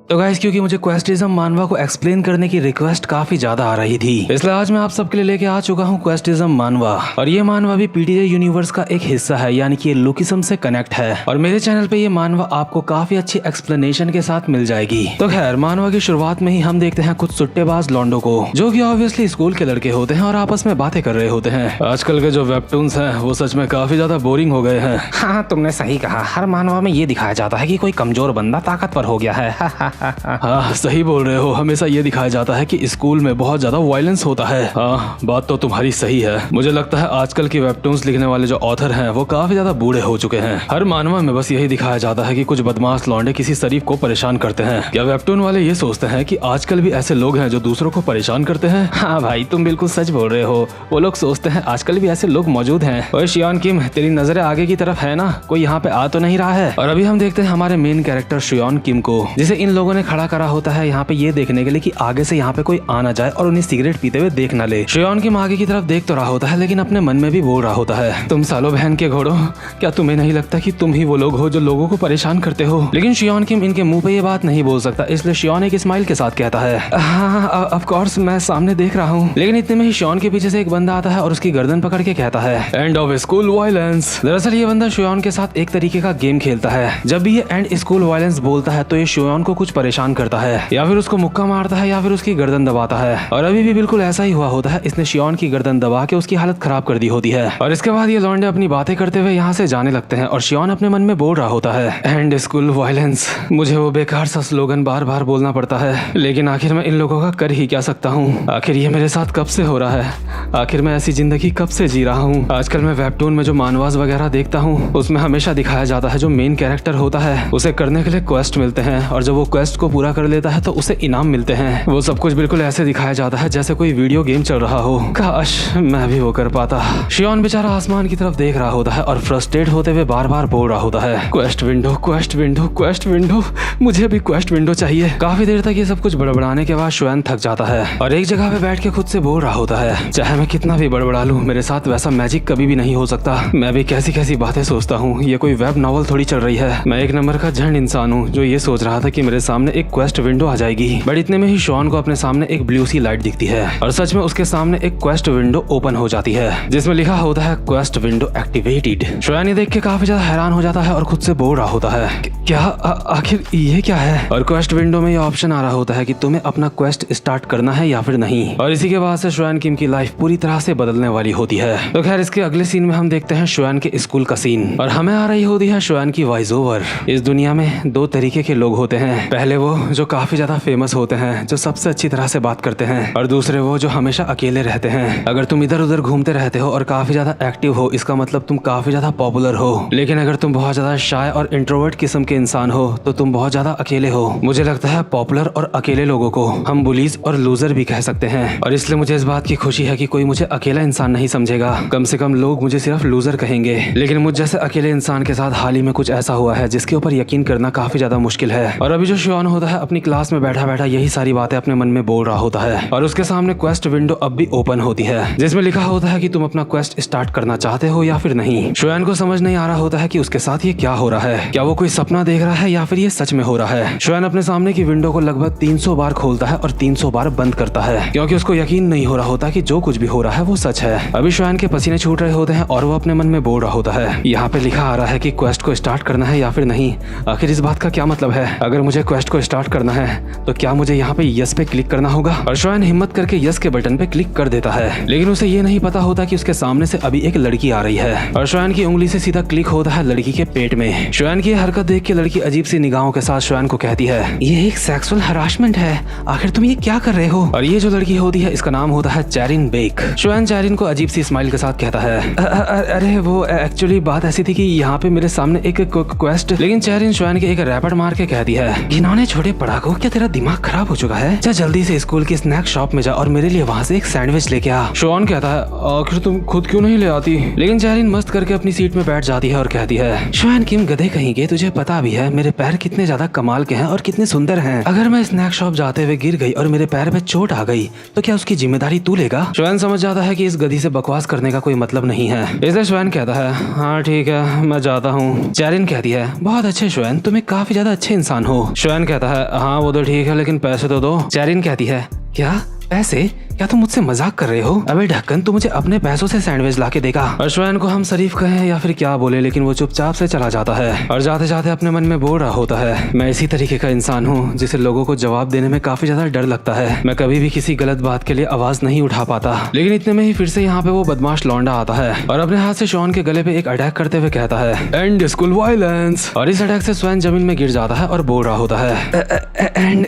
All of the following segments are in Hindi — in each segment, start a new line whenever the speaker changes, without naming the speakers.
तो गाइस क्योंकि मुझे क्वेस्टिज्म मानवा को एक्सप्लेन करने की रिक्वेस्ट काफी ज्यादा आ रही थी, इसलिए आज मैं आप सबके लिए लेके आ चुका हूँ क्वेस्टिज्म मानवा। और ये मानवा भी पीटीजे यूनिवर्स का एक हिस्सा है, यानी कि ये लुकिज्म से कनेक्ट है। और मेरे चैनल पे ये मानवा आपको काफी अच्छी एक्सप्लेनेशन के साथ मिल जाएगी। तो खैर मानवा की शुरुआत में ही हम देखते हैं कुछ सुट्टेबाज लॉन्डो को, जो कि ऑब्वियसली स्कूल के लड़के होते हैं और आपस में बातें कर रहे होते हैं। आजकल के जो वेबटून्स हैं वो सच में काफी ज्यादा बोरिंग हो गए हैं।
हाँ तुमने सही कहा, हर मानवा में ये दिखाया जाता है कि कोई कमजोर बंदा ताकतवर हो गया है।
हाँ सही बोल रहे हो, हमेशा ये दिखाया जाता है कि स्कूल में बहुत ज्यादा वायलेंस होता है। हाँ बात तो तुम्हारी सही है। मुझे लगता है आजकल की वेबटून्स लिखने वाले जो ऑथर हैं वो काफी ज्यादा बूढ़े हो चुके हैं। हर मानवा में बस यही दिखाया जाता है कि कुछ बदमाश लौंडे किसी शरीफ को परेशान करते हैं। क्या वेबटून वाले ये सोचते हैं कि आजकल भी ऐसे लोग हैं जो दूसरों को परेशान करते हैं?
हाँ भाई तुम बिल्कुल सच बोल रहे हो, वो लोग सोचते हैं आजकल भी ऐसे लोग मौजूद हैं।
ओए शियोन किम, तेरी नजरें आगे की तरफ है ना? कोई यहाँ पे आ तो नहीं रहा है? और अभी हम देखते हैं हमारे मेन कैरेक्टर शियोन किम को, जिसे इन लोगों ने खड़ा करा होता है यहाँ पे ये देखने के लिए कि आगे से यहाँ पे कोई आ ना जाए और उन्हें सिगरेट पीते हुए देख ना ले। शियोन किम आगे की तरफ देख तो रहा होता है, लेकिन अपने मन में भी बोल रहा होता है, तुम सालों बहन के घोड़ों, क्या तुम्हें नहीं लगता कि तुम ही वो लोग हो जो लोगों को परेशान करते हो? लेकिन शियोन किम इनके मुंह पे ये बात नहीं बोल सकता, इसलिए शियोन एक स्माइल के साथ कहता है, हाँ ऑफ कोर्स मैं सामने देख रहा हूँ। लेकिन इतने में ही शियोन के पीछे से एक बंदा आता है और उसकी गर्दन पकड़ के कहता है, एंड ऑफ स्कूल वायलेंस। दरअसल ये बंदा शियोन के साथ एक तरीके का गेम खेलता है। जब भी ये एंड स्कूल वायलेंस बोलता है तो ये शियोन को कुछ परेशान करता है, या फिर उसको मुक्का मारता है या फिर उसकी गर्दन दबाता है। और अभी भी बिल्कुल ऐसा ही हुआ होता है, इसने शियोन की गर्दन दबा के उसकी हालत खराब कर दी होती है। और इसके बाद ये लौंडे अपनी बातें करते हुए यहाँ से जाने लगते हैं और शियोन अपने मन में बोल रहा होता है, एंड स्कूल वायलेंस। मुझे वो बेकार सा स्लोगन बार बार बोलना पड़ता है, लेकिन आखिर मैं इन लोगों का कर ही क्या सकता हूँ? आखिर ये मेरे साथ कब से हो रहा है? आखिर मैं ऐसी जिंदगी कब से जी रहा हूँ? आजकल मैं वेबटून में जो मानवास वगैरह देखता हूँ उसमें हमेशा दिखाया जाता है जो मेन कैरेक्टर होता है उसे करने के लिए क्वेस्ट मिलते हैं, और जब वो क्वेस्ट को पूरा कर लेता है तो उसे इनाम मिलते हैं। वो सब कुछ बिल्कुल ऐसे दिखाया जाता है जैसे कोई वीडियो गेम चल रहा हो। काश मैं भी वो कर पाता। शियोन बेचारा आसमान की तरफ देख रहा होता है और फ्रस्ट्रेट होते हुए बार बार बोल रहा होता है, quest window, quest window, quest window, मुझे भी क्वेस्ट विंडो चाहिए। काफी देर तक ये सब कुछ बड़बड़ाने के बाद श्वेन थक जाता है और एक जगह पे बैठ के खुद से बोल रहा होता है, चाहे मैं कितना भी बड़बड़ा लूं, मेरे साथ वैसा मैजिक कभी भी नहीं हो सकता। मैं भी कैसी कैसी बातें सोचता हूँ, ये कोई वेब नॉवल थोड़ी चल रही है। मैं एक नंबर का झंड इंसान हूँ जो ये सोच रहा था कि मेरे सामने एक क्वेस्ट विंडो आ जाएगी। बट इतने में ही शॉन को अपने सामने एक ब्लू सी लाइट दिखती है और सच में उसके सामने एक क्वेस्ट विंडो ओपन हो जाती है जिसमें लिखा होता है क्वेस्ट विंडो एक्टिवेटेड। शॉन ये देख के काफी ज्यादा हैरान हो जाता है और खुद से बोल रहा होता है, क्या आखिर ये क्या है? और क्वेस्ट विंडो में ये ऑप्शन आ रहा होता है कि तुम्हें अपना क्वेस्ट स्टार्ट करना है या फिर नहीं। और इसी के बाद से श्वेन किम की लाइफ पूरी तरह से बदलने वाली होती है। तो खैर इसके अगले सीन में हम देखते हैं श्वेन के स्कूल का सीन और हमें आ रही होती है श्वेन की वॉइस ओवर। इस दुनिया में दो तरीके के लोग होते हैं, पहले वो जो काफी ज्यादा फेमस होते हैं, जो सबसे अच्छी तरह से बात करते हैं, और दूसरे वो जो हमेशा अकेले रहते हैं। अगर तुम इधर उधर घूमते रहते हो और काफी ज्यादा एक्टिव हो, इसका मतलब तुम काफी ज्यादा पॉपुलर हो। लेकिन अगर तुम बहुत ज्यादा शाय और इंट्रोवर्ट किस्म के इंसान हो तो तुम बहुत ज्यादा अकेले हो। मुझे लगता है पॉपुलर और अकेले लोगों को हम बुलीज और लूजर भी कह सकते हैं, और इसलिए मुझे इस बात की खुशी है कि कोई मुझे अकेला इंसान नहीं समझेगा। कम से कम लोग मुझे सिर्फ लूजर कहेंगे। लेकिन मुझ जैसे अकेले इंसान के साथ हाल ही में कुछ ऐसा हुआ है जिसके ऊपर यकीन करना काफी ज्यादा मुश्किल है। और अभी जो शियोन होता है अपनी क्लास में बैठा बैठा यही सारी बातें अपने मन में बोल रहा होता है और उसके सामने क्वेस्ट विंडो अब भी ओपन होती है जिसमें लिखा होता है कि तुम अपना क्वेस्ट स्टार्ट करना चाहते हो या फिर नहीं। शियोन को समझ नहीं आ रहा होता है कि उसके साथ ये क्या हो रहा है, क्या वो कोई सपना देख रहा है या फिर ये सच में हो रहा है। शियोन अपने सामने की विंडो को लगभग 300 बार खोलता है और 300 बार बंद करता है क्योंकि उसको यकीन नहीं हो रहा होता कि जो कुछ भी हो रहा है वो सच है। अभी शियोन के पसीने छूट रहे होते हैं और वो अपने मन में बोल रहा होता है, यहाँ पे लिखा आ रहा है कि क्वेस्ट को स्टार्ट करना है या फिर नहीं। आखिर इस बात का क्या मतलब है? अगर मुझे क्वेस्ट को स्टार्ट करना है तो क्या मुझे यहाँ पे यस पे क्लिक करना होगा? और शियोन हिम्मत करके यस के बटन पे क्लिक कर देता है, लेकिन उसे ये नहीं पता होता कि उसके सामने से अभी एक लड़की आ रही है और शियोन की उंगली से सीधा क्लिक होता है लड़की के पेट में। शियोन की हरकत देख के लड़की अजीब सी निगाहों के साथ शियोन को कहती है, ये एक सेक्सुअल हरासमेंट है, आखिर तुम ये क्या कर रहे हो? और ये जो लड़की होती है इसका नाम होता है चैरिन बेक। शियोन चैरिन को अजीब सी स्माइल के साथ कहता है, अरे वो एक्चुअली बात ऐसी थी कि यहाँ पे मेरे सामने एक क्वेस्ट। लेकिन चैरिन शियोन के एक रैपट मार के कहती है, घिनौने छोटे पढ़ाकू, क्या तेरा दिमाग खराब हो चुका है? जा जल्दी से स्कूल की स्नैक शॉप में जा और मेरे लिए वहाँ से एक सैंडविच लेके आ। शियोन कहता है, आखिर तुम खुद क्यों नहीं ले आती? लेकिन चैरिन मस्त करके अपनी सीट में बैठ जाती है और कहती है, शियोन किम गधे कहेंगे, तुझे पता भी है मेरे पैर कितने ज्यादा कमाल के हैं और कितने सुंदर हैं। अगर मैं स्नैक शॉप जाते हुए गिर गई और मेरे पैर पे चोट आ गई तो क्या उसकी जिम्मेदारी तू लेगा? शियोन समझ जाता है कि इस गधी से बकवास करने का कोई मतलब नहीं है, इसलिए शियोन कहता है, हाँ ठीक है मैं जाता हूँ। चैरिन कहती है, बहुत अच्छे शियोन, तुम एक काफी ज्यादा अच्छे इंसान हो। शियोन श्वेन कहता है हाँ वो तो ठीक है लेकिन पैसे तो दो। चेरिन कहती है क्या पैसे? क्या तुम मुझसे मजाक कर रहे हो? अबे ढक्कन, तू मुझे अपने पैसों से सैंडविच लाके देगा। और श्वेन को हम शरीफ कहें या फिर क्या बोले, लेकिन वो चुपचाप से चला जाता है और जाते जाते अपने मन में बोल रहा होता है मैं इसी तरीके का इंसान हूँ जिसे लोगों को जवाब देने में काफी ज्यादा डर लगता है। मैं कभी भी किसी गलत बात के लिए आवाज नहीं उठा पाता। लेकिन इतने में ही फिर से यहाँ पे वो बदमाश लौंडा आता है और अपने हाथ से शॉन के गले पे एक अटैक करते हुए कहता है एंड स्कूल वायलेंस। और इस अटैक से स्वयं जमीन में गिर जाता है और बोल रहा होता है एंड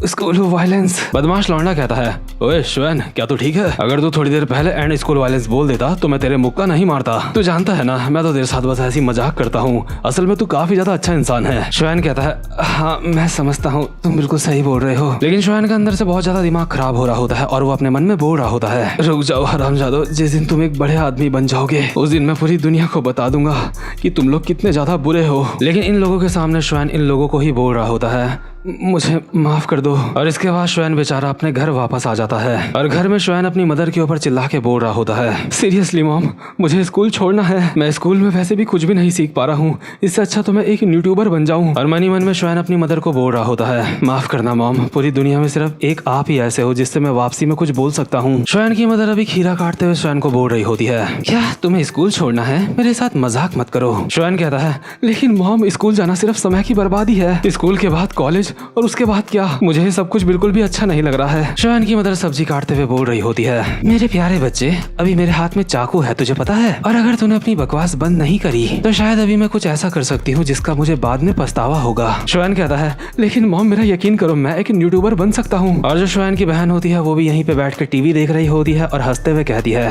स्कूल वायलेंस। बदमाश लौंडा कहता है ओए श्वेन, क्या तू ठीक है? अगर तू थोड़ी देर पहले एंड स्कूल वायलेंस बोल देता तो मैं तेरे मुक्का नहीं मारता। तू जानता है ना मैं तो तेरे साथ बस ऐसी मजाक करता हूँ, असल में तू काफी ज्यादा अच्छा इंसान है। श्वेन कहता है हाँ मैं समझता हूँ, तुम बिल्कुल सही बोल रहे हो। लेकिन श्वेन के अंदर से बहुत ज्यादा दिमाग खराब हो रहा होता है और वो अपने मन में बोल रहा होता है रुक जाओ हरामजादो, जिस दिन तुम एक बड़े आदमी बन जाओगे उस दिन मैं पूरी दुनिया को बता दूंगा कि तुम लोग कितने ज्यादा बुरे हो। लेकिन इन लोगों के सामने श्वेन इन लोगों को ही बोल रहा होता है मुझे माफ कर दो। और इसके बाद श्वेन बेचारा अपने घर वापस आ जाता है और घर में श्वेन अपनी मदर के ऊपर चिल्ला के बोल रहा होता है सीरियसली मॉम, मुझे स्कूल छोड़ना है। मैं स्कूल में वैसे भी कुछ भी नहीं सीख पा रहा हूँ, इससे अच्छा तो मैं एक यूट्यूबर बन जाऊँ। और मन ही मन में श्वेन अपनी मदर को बोल रहा होता है माफ करना मॉम, पूरी दुनिया में सिर्फ एक आप ही ऐसे हो जिससे मैं वापसी में कुछ बोल सकता हूँ। श्वेन की मदर अभी खीरा काटते हुए श्वेन को बोल रही होती है क्या तुम्हें स्कूल छोड़ना है? मेरे साथ मजाक मत करो। श्वेन कहता है लेकिन मॉम स्कूल जाना सिर्फ समय की बर्बादी है, स्कूल के बाद कॉलेज और उसके बाद क्या? मुझे सब कुछ बिल्कुल भी अच्छा नहीं लग रहा है। श्वेन की मदर सब्जी काटते हुए बोल रही होती है मेरे प्यारे बच्चे, अभी मेरे हाथ में चाकू है तुझे पता है, और अगर तूने अपनी बकवास बंद नहीं करी तो शायद अभी मैं कुछ ऐसा कर सकती हूँ जिसका मुझे बाद में पछतावा होगा। श्वेन कहता है लेकिन मॉम मेरा यकीन करो मैं एक यूट्यूबर बन सकता हूँ। और जो श्वेन की बहन होती है वो भी यहीं पे बैठ कर टीवी देख रही होती है और हंसते हुए कहती है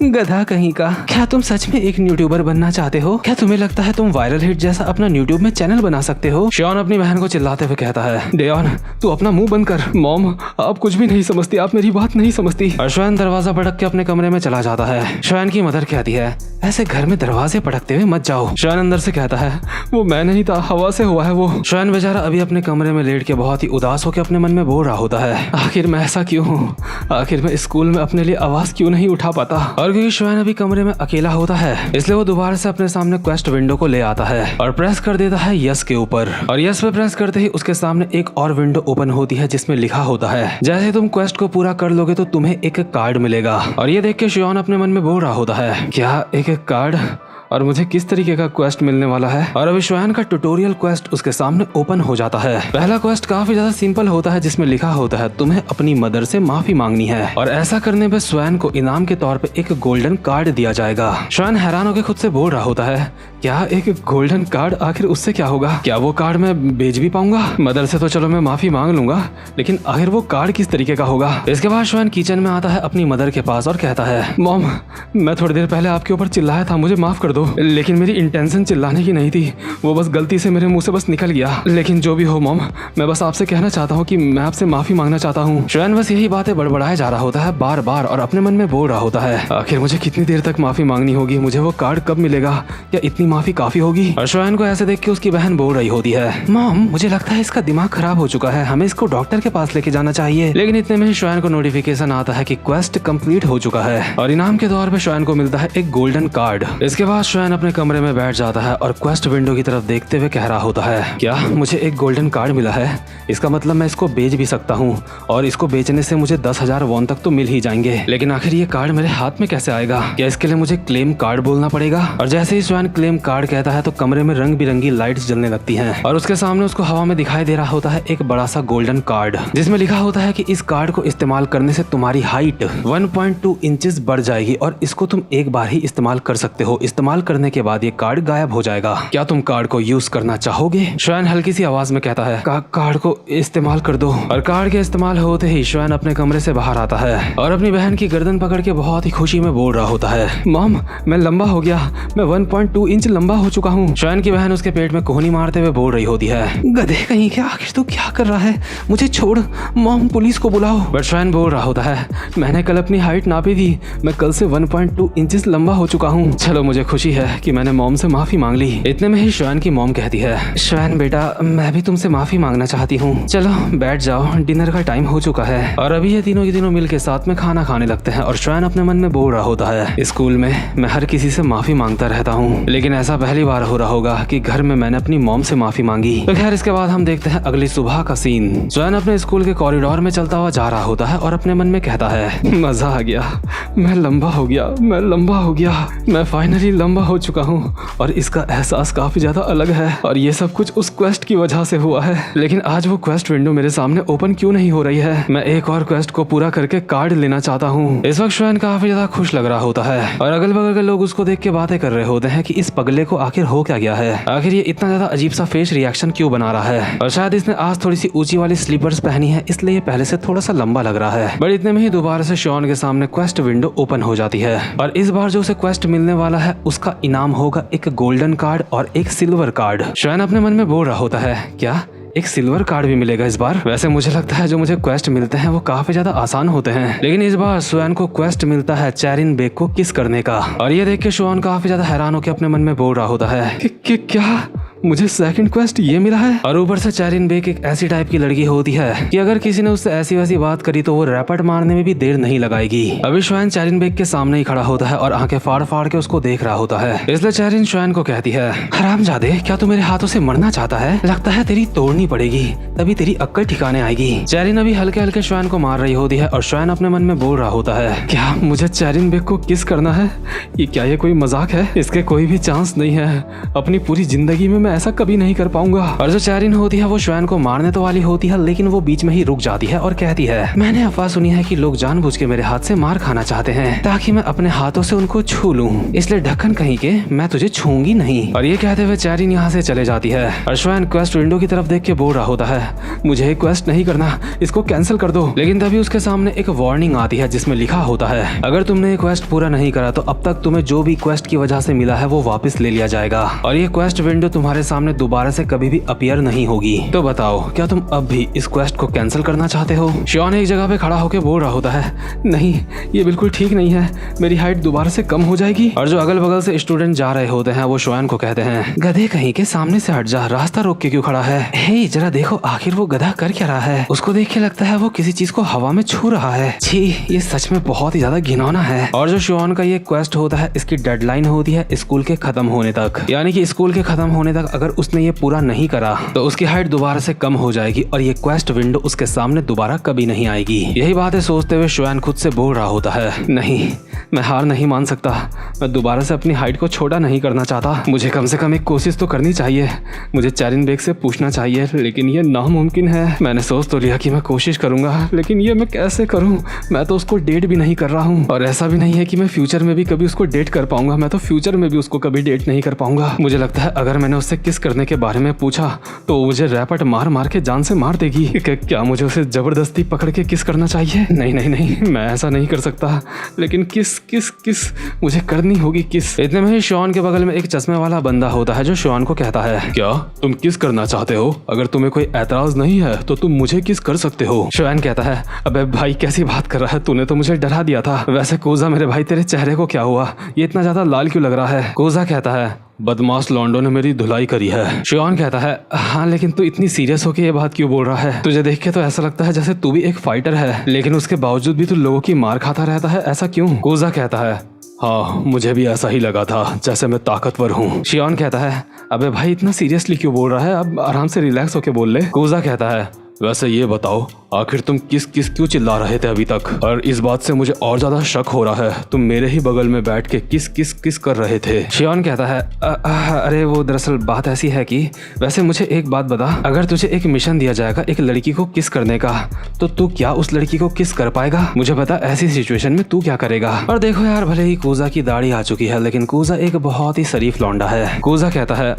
गधा कहीं का, क्या तुम सच में एक यूट्यूबर बनना चाहते हो? क्या तुम्हें लगता है तुम वायरल हिट जैसा अपना यूट्यूब में चैनल बना सकते हो? श्योन अपनी बहन को चिल्लाते हुए कहता है डेयन तू अपना मुंह बंद कर। मॉम आप कुछ भी नहीं समझती, आप मेरी बात नहीं समझती। और श्वेन दरवाजा पटक के अपने कमरे में चला जाता है। श्वेन की मदर कहती है ऐसे घर में दरवाजे पटकते हुए मत जाओ। श्वेन अंदर से कहता है वो मैं नहीं था, हवा से हुआ है वो। श्वेन बेचारा अभी अपने कमरे में लेट के बहुत ही उदास होकर अपने मन में बोल रहा होता है आखिर मैं ऐसा क्यों हूँ, आखिर मैं स्कूल में अपने लिए आवाज क्यों नहीं उठा पाता। और क्योंकि श्वेन अभी कमरे में अकेला होता है इसलिए वो दोबारा से अपने सामने क्वेस्ट विंडो को ले आता है और प्रेस कर देता है यस के ऊपर। और यस पे प्रेस करते ही उसके सामने एक और विंडो ओपन होती है जिसमें लिखा होता है जैसे तुम क्वेस्ट को पूरा कर लोगे तो तुम्हें एक कार्ड मिलेगा। और ये देख के श्योन अपने मन में बोल रहा होता है क्या एक कार्ड, और मुझे किस तरीके का क्वेस्ट मिलने वाला है। और अभी श्वेन का ट्यूटोरियल क्वेस्ट उसके सामने ओपन हो जाता है। पहला क्वेस्ट काफी ज्यादा सिंपल होता है जिसमें लिखा होता है तुम्हें अपनी मदर से माफी मांगनी है और ऐसा करने पे श्वेन को इनाम के तौर पे एक गोल्डन कार्ड दिया जाएगा। श्वेन हैरान होकर खुद से बोल रहा होता है क्या एक गोल्डन कार्ड, आखिर उससे क्या होगा? क्या वो कार्ड मैं बेच भी पाऊंगा? मदर से तो चलो मैं माफी मांग लूंगा, लेकिन आखिर वो कार्ड किस तरीके का होगा? इसके बाद श्वेन किचन में आता है अपनी मदर के पास और कहता है मॉम मैं थोड़ी देर पहले आपके ऊपर चिल्लाया था, मुझे माफ कर दो, लेकिन मेरी इंटेंशन चिल्लाने की नहीं थी, वो बस गलती से मेरे मुंह से बस निकल गया। लेकिन जो भी हो मॉम, मैं बस आपसे कहना चाहता हूँ कि मैं आपसे माफी मांगना चाहता हूँ। श्वेन बस यही बातें बड़बड़ाए जा रहा होता है बार बार और अपने मन में बोल रहा होता है आखिर मुझे कितनी देर तक माफी मांगनी होगी, मुझे वो कार्ड कब मिलेगा, क्या इतनी माफी काफी होगी? और श्वेन को ऐसे देख के उसकी बहन बोल रही होती है मॉम मुझे लगता है इसका दिमाग खराब हो चुका है, हमें इसको डॉक्टर के पास लेके जाना चाहिए। लेकिन इतने में ही श्वेन को नोटिफिकेशन आता है कि क्वेस्ट कंप्लीट हो चुका है और इनाम के तौर पे श्वेन को मिलता है एक गोल्डन कार्ड। इसके बाद श्वेन अपने कमरे में बैठ जाता है और क्वेस्ट विंडो की तरफ देखते हुए कह रहा होता है क्या मुझे एक गोल्डन कार्ड मिला है, इसका मतलब मैं इसको बेच भी सकता हूँ और इसको बेचने से मुझे 10,000 वॉन तक तो मिल ही जाएंगे। लेकिन आखिर ये कार्ड मेरे हाथ में कैसे आएगा? क्या इसके लिए मुझे क्लेम कार्ड बोलना पड़ेगा? और जैसे ही श्वेन क्लेम कार्ड कहता है तो कमरे में रंग बिरंगी लाइट्स जलने लगती हैं और उसके सामने उसको हवा में दिखाई दे रहा होता है एक बड़ा सा गोल्डन कार्ड जिसमें लिखा होता है कि इस कार्ड को इस्तेमाल करने से तुम्हारी हाइट 1.2 इंचेस बढ़ जाएगी और इसको तुम एक बार ही इस्तेमाल कर सकते हो, इस्तेमाल करने के बाद ये कार्ड गायब हो जाएगा। क्या तुम कार्ड को यूज करना चाहोगे? श्वेन हल्की सी आवाज में कहता है कार्ड को इस्तेमाल कर दो। और कार्ड के इस्तेमाल होते ही श्वेन अपने कमरे से बाहर आता है और अपनी बहन की गर्दन पकड़ के बहुत ही खुशी में बोल रहा होता है मॉम मैं लंबा हो गया, मैं 1.2 इंच लंबा हो चुका हूँ। श्वेन की बहन उसके पेट में कोहनी मारते हुए बोल रही होती है गधे कहीं क्या, आखिर तू क्या कर रहा है, मुझे छोड़, मॉम पुलिस को बुलाओ। बट श्वेन बोल रहा होता है मैंने कल अपनी हाइट नापी थी, मैं कल से 1.2 इंचेस लंबा हो चुका हूँ। चलो मुझे खुशी है कि मैंने मॉम से माफी मांग ली। इतने में ही श्वेन की मॉम कहती है श्वेन बेटा मैं भी तुमसे माफी मांगना चाहती हूँ, चलो बैठ जाओ, डिनर का टाइम हो चुका है। और अभी ये तीनों के तीनों मिल के साथ में खाना खाने लगते हैं और श्वेन अपने मन में बोल रहा होता है स्कूल में मैं हर किसी से माफी मांगता रहता हूँ, लेकिन लेकिन ऐसा पहली बार हो रहा होगा कि घर में मैंने अपनी मॉम से माफी मांगी। तो खैर इसके बाद हम देखते हैं अगली सुबह का सीन। स्वयं अपने स्कूल के कॉरिडोर में चलता हुआ जा रहा होता है और अपने मन में कहता है, मजा आ गया, मैं लंबा हो गया, मैं लंबा हो गया, मैं फाइनली लंबा हो चुका हूँ और इसका एहसास काफी ज्यादा अलग है और ये सब कुछ उस क्वेस्ट की वजह से हुआ है। लेकिन आज वो क्वेस्ट विंडो मेरे सामने ओपन क्यों नहीं हो रही है? मैं एक और क्वेस्ट को पूरा करके कार्ड लेना चाहता हूँ। इस वक्त श्वेन काफी ज्यादा खुश लग रहा होता है और अगल बगल के लोग उसको देख के बातें कर रहे होते हैं कि इस पगले को आखिर हो क्या गया है, आखिर ये इतना ज्यादा अजीब सा फेस रिएक्शन क्यों बना रहा है और शायद इसने आज थोड़ी सी ऊंची वाली स्लीपर्स पहनी है इसलिए ये पहले से थोड़ा सा लंबा लग रहा है। बट इतने में ही दोबारा से शॉन के सामने क्वेस्ट विंडो ओपन हो जाती है और इस बार जो उसे क्वेस्ट मिलने वाला है उसका इनाम होगा एक गोल्डन कार्ड और एक सिल्वर कार्ड। शॉन अपने मन में बोल रहा होता है, क्या एक सिल्वर कार्ड भी मिलेगा इस बार? वैसे मुझे लगता है जो मुझे क्वेस्ट मिलते हैं वो काफी ज्यादा आसान होते हैं, लेकिन इस बार स्वयं को क्वेस्ट मिलता है चैरिन बेक को किस करने का। और ये देख के शॉन काफी ज्यादा हैरान होकर अपने मन में बोल रहा होता है कि क्या मुझे सेकंड क्वेस्ट ये मिला है? और ऊपर से चैरिन बेक एक ऐसी टाइप की लड़की होती है कि अगर किसी ने उससे ऐसी वैसी बात करी तो वो रैपट मारने में भी देर नहीं लगाएगी। अभी श्वेन चैरिन बेक के सामने ही खड़ा होता है और आंखें फाड़ फाड़ के उसको देख रहा होता है। इसलिए चैरिन श्वेन को कहती है, हरामजादे, क्या तू मेरे हाथों से मरना चाहता है? लगता है तेरी तोड़नी पड़ेगी, तभी तेरी अक्ल ठिकाने आएगी। चैरिन अभी हल्के हल्के श्वेन को मार रही होती है और श्वेन अपने मन में बोल रहा होता है, क्या मुझे चैरिन बेक को किस करना है? ये क्या ये कोई मजाक है? इसके कोई भी चांस नहीं है, अपनी पूरी जिंदगी में मैं ऐसा कभी नहीं कर पाऊंगा। और जो चैरिन होती है वो श्वेन को मारने तो वाली होती है, लेकिन वो बीच में ही रुक जाती है और कहती है, मैंने अफवाह सुनी है कि लोग जानबूझ के मेरे हाथ से मार खाना चाहते हैं ताकि मैं अपने हाथों से उनको छू लूं, इसलिए ढक्कन कहीं के मैं तुझे छूंगी नहीं। और ये कहते हुए चैरिन यहाँ से चले जाती है और श्वेन क्वेस्ट विंडो की तरफ देख के बोल रहा होता है, मुझे एक क्वेस्ट नहीं करना, इसको कैंसिल कर दो। लेकिन तभी उसके सामने एक वार्निंग आती है जिसमें लिखा होता है, अगर तुमने ये क्वेस्ट पूरा नहीं करा तो अब तक तुम्हें जो भी क्वेस्ट की वजह से मिला है वो वापस ले लिया जाएगा और ये क्वेस्ट विंडो तुम्हारे सामने दोबारा से कभी भी अपीयर नहीं होगी। तो बताओ, क्या तुम अब भी इस क्वेस्ट को कैंसिल करना चाहते हो? शॉन एक जगह पे खड़ा होकर बोल रहा होता है, नहीं, ये बिल्कुल ठीक नहीं है, मेरी हाइट दोबारा से कम हो जाएगी। और जो अगल बगल से स्टूडेंट जा रहे होते हैं वो शॉन को कहते हैं, गधे कहीं के सामने से हट जा, रास्ता रोक के क्यों खड़ा है? हे जरा देखो, आखिर वो गधा कर क्या रहा है? उसको देख के लगता है वो किसी चीज को हवा में छू रहा है। छी, ये सच में बहुत ही ज्यादा घिनौना है। और जो शॉन का ये क्वेस्ट होता है इसकी डेडलाइन होती है स्कूल के खत्म होने तक, यानी कि स्कूल के खत्म होने तक अगर उसने ये पूरा नहीं करा तो उसकी हाइट दोबारा से कम हो जाएगी और ये क्वेस्ट विंडो उसके सामने दोबारा कभी नहीं आएगी। यही बातें सोचते हुए श्वेन खुद से बोल रहा होता है, नहीं, मैं हार नहीं मान सकता, मैं दोबारा से अपनी हाइट को छोटा नहीं करना चाहता, मुझे कम से कम एक कोशिश तो करनी चाहिए, मुझे चैरिन बेक से पूछना चाहिए, लेकिन ये नामुमकिन है। मैंने सोच तो लिया कि मैं कोशिश करूंगा, लेकिन ये मैं कैसे करूं? मैं तो उसको डेट भी नहीं कर रहा हूं और ऐसा भी नहीं है कि मैं फ्यूचर में भी कभी उसको डेट कर पाऊंगा, मैं तो फ्यूचर में भी उसको कभी डेट नहीं कर पाऊंगा। मुझे लगता है अगर मैंने उससे किस करने के बारे में पूछा तो मुझे रैपट मार मार के जान से मार देगी। क्या मुझे उसे जबरदस्ती पकड़ के किस करना चाहिए? नहीं नहीं नहीं, मैं ऐसा नहीं कर सकता, लेकिन किस किस किस मुझे करनी होगी किस। इतने में ही शॉन के बगल में एक चश्मे वाला बंदा होता है जो शॉन को कहता है, क्या तुम किस करना चाहते हो? अगर तुम्हें कोई एतराज नहीं है तो तुम मुझे किस कर सकते हो। शॉन कहता है, अबे भाई कैसी बात कर रहा है, तूने तो मुझे डरा दिया था। वैसे कोजा मेरे भाई, तेरे चेहरे को क्या हुआ? ये इतना ज्यादा लाल क्यों लग रहा है? कोजा कहता है, बदमाश लॉन्डो ने मेरी धुलाई करी है। शॉन कहता है, हाँ लेकिन तू इतनी सीरियस होके ये बात क्यों बोल रहा है? तुझे देख के तो ऐसा लगता है जैसे तू भी एक फाइटर है, लेकिन उसके बावजूद भी तू लोगों की मार खाता रहता है, ऐसा क्यों? कोजा कहता है, हाँ मुझे भी ऐसा ही लगा था, जैसे मैं ताकतवर हूँ। शियोन कहता है, अबे भाई इतना सीरियसली क्यों बोल रहा है, अब आराम से रिलैक्स होके बोल ले। कोजा कहता है, वैसे ये बताओ आखिर तुम किस किस क्यों चिल्ला रहे थे अभी तक? और इस बात से मुझे और ज्यादा शक हो रहा है, तुम मेरे ही बगल में बैठ के किस किस किस कर रहे थे। शियोन कहता है, अरे वो दरअसल बात ऐसी है कि वैसे मुझे एक बात बता, अगर तुझे एक मिशन दिया जाएगा एक लड़की को किस करने का, तो तू क्या उस लड़की को किस कर पाएगा? मुझे बता ऐसी सिचुएशन में तू क्या करेगा? और देखो यार, भले ही कोजा की दाढ़ी आ चुकी है, लेकिन कोजा एक बहुत ही शरीफ लौंडा है। कोजा कहता है,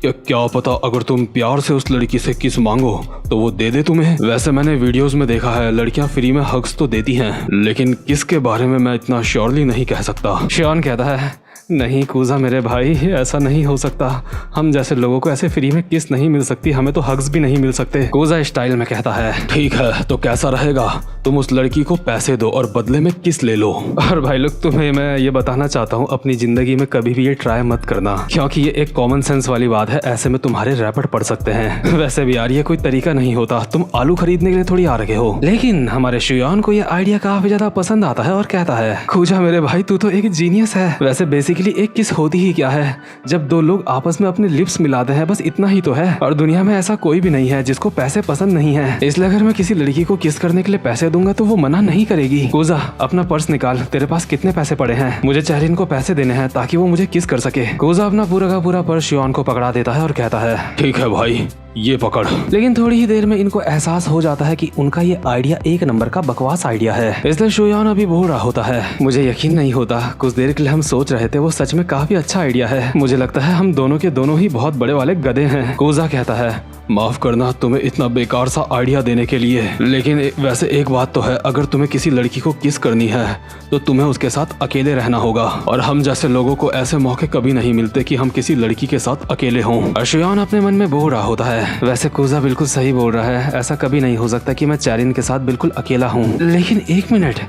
क्या पता अगर तुम प्यार से उस लड़की से किस मांगो तो वो दे दे तुम्हें। वैसे मैंने वीडियोस में देखा है लड़कियां फ्री में हग्स तो देती हैं, लेकिन किस के बारे में मैं इतना श्योरली नहीं कह सकता। शियोन कहता है, नहीं कोजा मेरे भाई, ऐसा नहीं हो सकता, हम जैसे लोगों को ऐसे फ्री में किस नहीं मिल सकती, हमें तो हग्स भी नहीं मिल सकते। कोजा स्टाइल में कहता है, ठीक है तो कैसा रहेगा, तुम उस लड़की को पैसे दो और बदले में किस ले लो। और भाई लोग, तुम्हें मैं ये बताना चाहता हूँ, अपनी जिंदगी में कभी भी ये ट्राई मत करना, क्योंकि ये एक कॉमन सेंस वाली बात है, ऐसे में तुम्हारे रैपट पड़ सकते हैं। वैसे भी यार ये कोई तरीका नहीं होता, तुम आलू खरीदने के लिए थोड़ी आ रखे हो। लेकिन हमारे शियोन को ये आइडिया काफी ज्यादा पसंद आता है और कहता है, कोजा मेरे भाई तू तो एक जीनियस है। वैसे बेसिकली के लिए एक किस होती ही क्या है जब दो लोग आपस में अपने लिप्स मिलाते हैं, बस इतना ही तो है। और दुनिया में ऐसा कोई भी नहीं है जिसको पैसे पसंद नहीं है, इसलिए अगर मैं किसी लड़की को किस करने के लिए पैसे दूंगा तो वो मना नहीं करेगी। कोजा अपना पर्स निकाल, तेरे पास कितने पैसे पड़े हैं? मुझे चैरिन को पैसे देने हैं ताकि वो मुझे किस कर सके। कोजा अपना पूरा का पूरा पर्स शियोन को पकड़ा देता है और कहता है ठीक है भाई, ये पकड़। लेकिन थोड़ी ही देर में इनको एहसास हो जाता है कि उनका ये आइडिया एक नंबर का बकवास आइडिया है, इसलिए शियोन अभी बोल रहा होता है मुझे यकीन नहीं होता, कुछ देर के लिए हम सोच रहे थे वो सच में काफी अच्छा आइडिया है। मुझे लगता है हम दोनों के दोनों ही बहुत बड़े वाले गधे हैं। कोजा कहता है माफ करना तुम्हें इतना बेकार सा आइडिया देने के लिए, लेकिन वैसे एक बात तो है, अगर तुम्हें किसी लड़की को किस करनी है तो तुम्हें उसके साथ अकेले रहना होगा, और हम जैसे लोगों को ऐसे मौके कभी नहीं मिलते कि हम किसी लड़की के साथ अकेले हों। शियोन अपने मन में बोल रहा होता है वैसे कोजा बिल्कुल सही बोल रहा है, ऐसा कभी नहीं हो सकता कि मैं चैरिन के साथ बिल्कुल अकेला हूँ। लेकिन एक मिनट,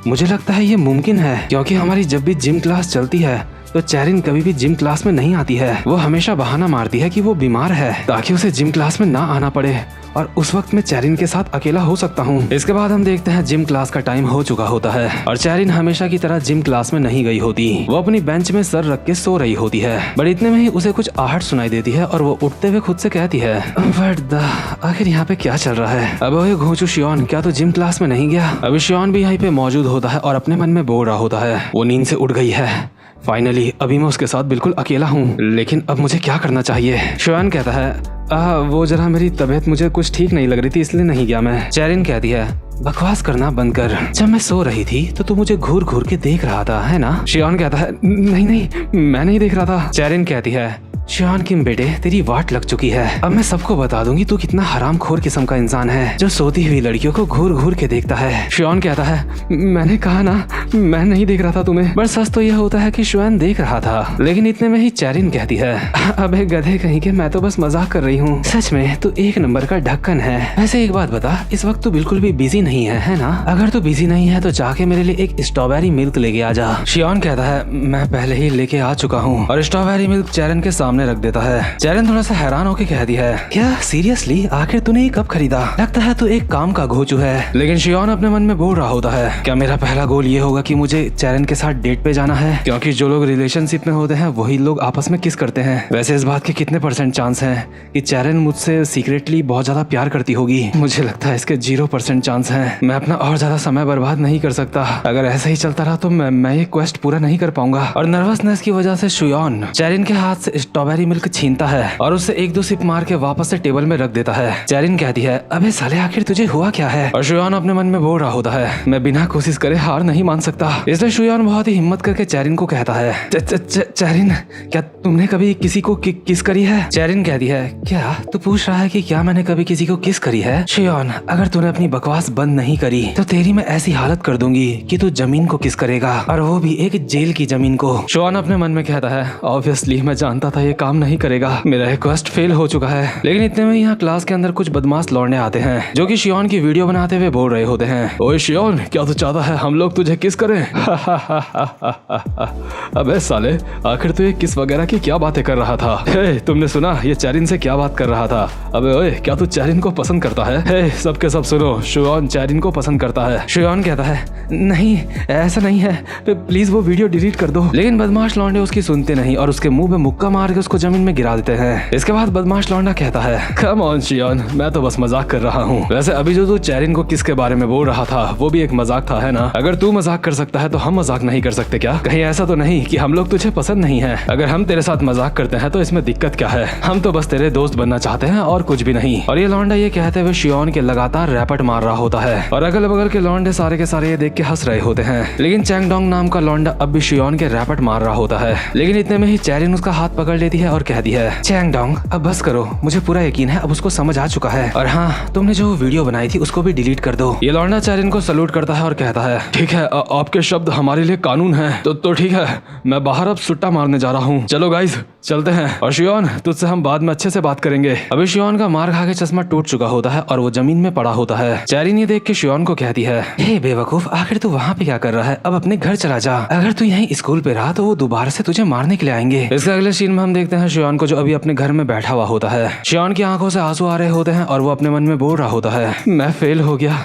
मुझे लगता है ये मुमकिन है, क्योंकि हमारी जब भी जिम क्लास चलती है तो चैरिन कभी भी जिम क्लास में नहीं आती है। वो हमेशा बहाना मारती है कि वो बीमार है ताकि उसे जिम क्लास में ना आना पड़े, और उस वक्त मैं चैरिन के साथ अकेला हो सकता हूँ। इसके बाद हम देखते हैं जिम क्लास का टाइम हो चुका होता है और चैरिन हमेशा की तरह जिम क्लास में नहीं गई होती। वो अपनी बेंच में सर रख के सो रही होती है, बट इतने में ही उसे कुछ आहट सुनाई देती है और वो उठते हुए खुद से कहती है आखिर यहाँ पे क्या चल रहा है? अब वो घोंचू शियोन क्या तो जिम क्लास में नहीं गया? अभी शियोन भी यहीं पे मौजूद होता है और अपने मन में बोल रहा होता है वो नींद से उठ गई है, फाइनली अभी मैं उसके साथ बिल्कुल अकेला हूँ, लेकिन अब मुझे क्या करना चाहिए? शियोन कहता है वो जरा मेरी तबीयत मुझे कुछ ठीक नहीं लग रही थी इसलिए नहीं गया मैं। चैरिन कहती है बकवास करना बंद कर, जब मैं सो रही थी तो तू मुझे घूर घूर के देख रहा था, है ना? शियोन कहता है नहीं नहीं मैं नहीं देख रहा था। चैरिन कहती है शियोन किम बेटे, तेरी वाट लग चुकी है, अब मैं सबको बता दूंगी तू कितना हरामखोर किस्म का इंसान है जो सोती हुई लड़कियों को घूर घूर के देखता है। शियोन कहता है मैंने कहा ना मैं नहीं देख रहा था तुम्हें, पर सच तो यह होता है कि शियोन देख रहा था। लेकिन इतने में ही चैरिन कहती है अबे गधे कहीं के, मैं तो बस मजाक कर रही हूँ, सच में तू एक नंबर का ढक्कन है। वैसे एक बात बता, इस वक्त तू बिल्कुल भी बिजी नहीं है ना? अगर तू बिजी नहीं है तो जाके मेरे लिए एक स्ट्रॉबेरी मिल्क लेके आ जा। शियोन कहता है मैं पहले ही लेके आ चुका हूँ, और स्ट्रॉबेरी मिल्क चैरिन के सामने रख देता है। चैरिन थोड़ा सा हैरान होकर कहती है क्या सीरियसली, आखिर तूने ये कब खरीदा? लगता है तू एक काम का घोचू है। लेकिन शियोन अपने मन में बोल रहा होता है क्या मेरा पहला गोल ये होगा कि मुझे चैरिन के साथ डेट पे जाना है, क्योंकि जो लोग रिलेशनशिप में होते हैं वही लोग आपस में किस करते हैं। वैसे इस बात के कितने % चांस है कि चैरिन मुझसे सीक्रेटली बहुत ज्यादा प्यार करती होगी? मुझे लगता है इसके 0% चांस है। मैं अपना और ज्यादा समय बर्बाद नहीं कर सकता, अगर ऐसा ही चलता रहा तो मैं ये क्वेस्ट पूरा नहीं कर पाऊंगा। और नर्वसनेस की वजह से शियोन चैरिन के हाथ से स्ट्रॉबेरी मिल्क छीनता है और उससे 1-2 सिप मार के वापस से टेबल में रख देता है। चैरिन कहती है अबे साले आखिर तुझे हुआ क्या है? और शियोन अपने मन में बोल रहा होता है मैं बिना कोशिश करे हार नहीं मान सकता। इसलिए शियोन बहुत ही हिम्मत करके चैरिन को कहता है चैरिन क्या तुमने कभी किसी को किस करी है? चैरिन कहती है क्या तू पूछ रहा है कि क्या मैंने कभी किसी को किस करी है? शियोन अगर तूने अपनी बकवास बंद नहीं करी तो तेरी मैं ऐसी हालत कर दूंगी कि तू जमीन को किस करेगा, और वो भी एक जेल की जमीन को। शियोन अपने मन में कहता है ऑब्वियसली मैं जानता था ये काम नहीं करेगा, मेरा क्वेस्ट फेल हो चुका है। लेकिन इतने में यहाँ क्लास के अंदर कुछ बदमाश लौंडे आते हैं जो कि शियोन की वीडियो बनाते हुए बोल रहे होते हैं ओए शियोन क्या तू चाहता है हम लोग तुझे किस करें? अबे साले आखिर तू ये किस वगैरह की क्या बातें कर रहा था? हे तुमने सुना ये चैरिन से क्या बात कर रहा था? अबे ओए क्या तू चैरिन को पसंद करता है? हे सबके सब सुनो, शियोन चैरिन को पसंद करता है। शियोन कहता है नहीं ऐसा नहीं है, प्लीज वो वीडियो डिलीट कर दो। लेकिन बदमाश लौंडे उसकी सुनते नहीं और उसके मुंह में मुक्का मार के उसको जमीन में गिरा देते हैं। इसके बाद बदमाश लौंडा कहता है कम ऑन शियोन मैं तो बस मजाक कर रहा हूँ। वैसे अभी जो तू चैरिन को किसके बारे में बोल रहा था वो भी एक मजाक था, है ना? अगर तू मजाक कर सकता है तो हम मजाक नहीं कर सकते क्या? कहीं ऐसा तो नहीं कि हम लोग तुझे पसंद नहीं है? अगर हम तेरे साथ मजाक करते हैं तो इसमें दिक्कत क्या है? हम तो बस तेरे दोस्त बनना चाहते हैं और कुछ भी नहीं। और ये लौंडा ये कहते हुए शियोन के लगातार रैपट मार रहा होता है और अगल बगल के लौंडे सारे के सारे ये देख के हंस रहे होते हैं। लेकिन चैंगडोंग नाम का लौंडा अब भी शियोन के रैपट मार रहा होता है। लेकिन इतने में ही चैरिन उसका हाथ पकड़ लेती है और कहती है चैंगडोंग अब बस करो, मुझे पूरा यकीन है अब उसको समझ आ चुका है, और हाँ तुमने जो वीडियो बनाई थी उसको भी डिलीट कर दो। ये लौंडा चैरिन को सलूट करता है और कहता है ठीक है आपके शब्द हमारे लिए कानून है, तो ठीक है मैं बाहर अब सुट्टा मारने जा रहा हूँ, चलो गाइज चलते हैं। और शियोन तुझसे हम बाद में अच्छे से बात करेंगे। अभी शियोन का मार खा के चश्मा टूट चुका होता है और वो जमीन में पड़ा होता है। चैरिन ये देख के शियोन को कहती है हे बेवकूफ आखिर तू वहाँ पे क्या कर रहा है? अब अपने घर चला जा, अगर तू यहीं स्कूल पे रहा तो वो दोबारा से तुझे मारने के लिए आएंगे। इसके अगले सीन में हम देखते हैं शियोन को जो अभी अपने घर में बैठा हुआ होता है। शियोन की आंखों से आंसू आ रहे होते हैं और वो अपने मन में बोल रहा होता है मैं फेल हो गया,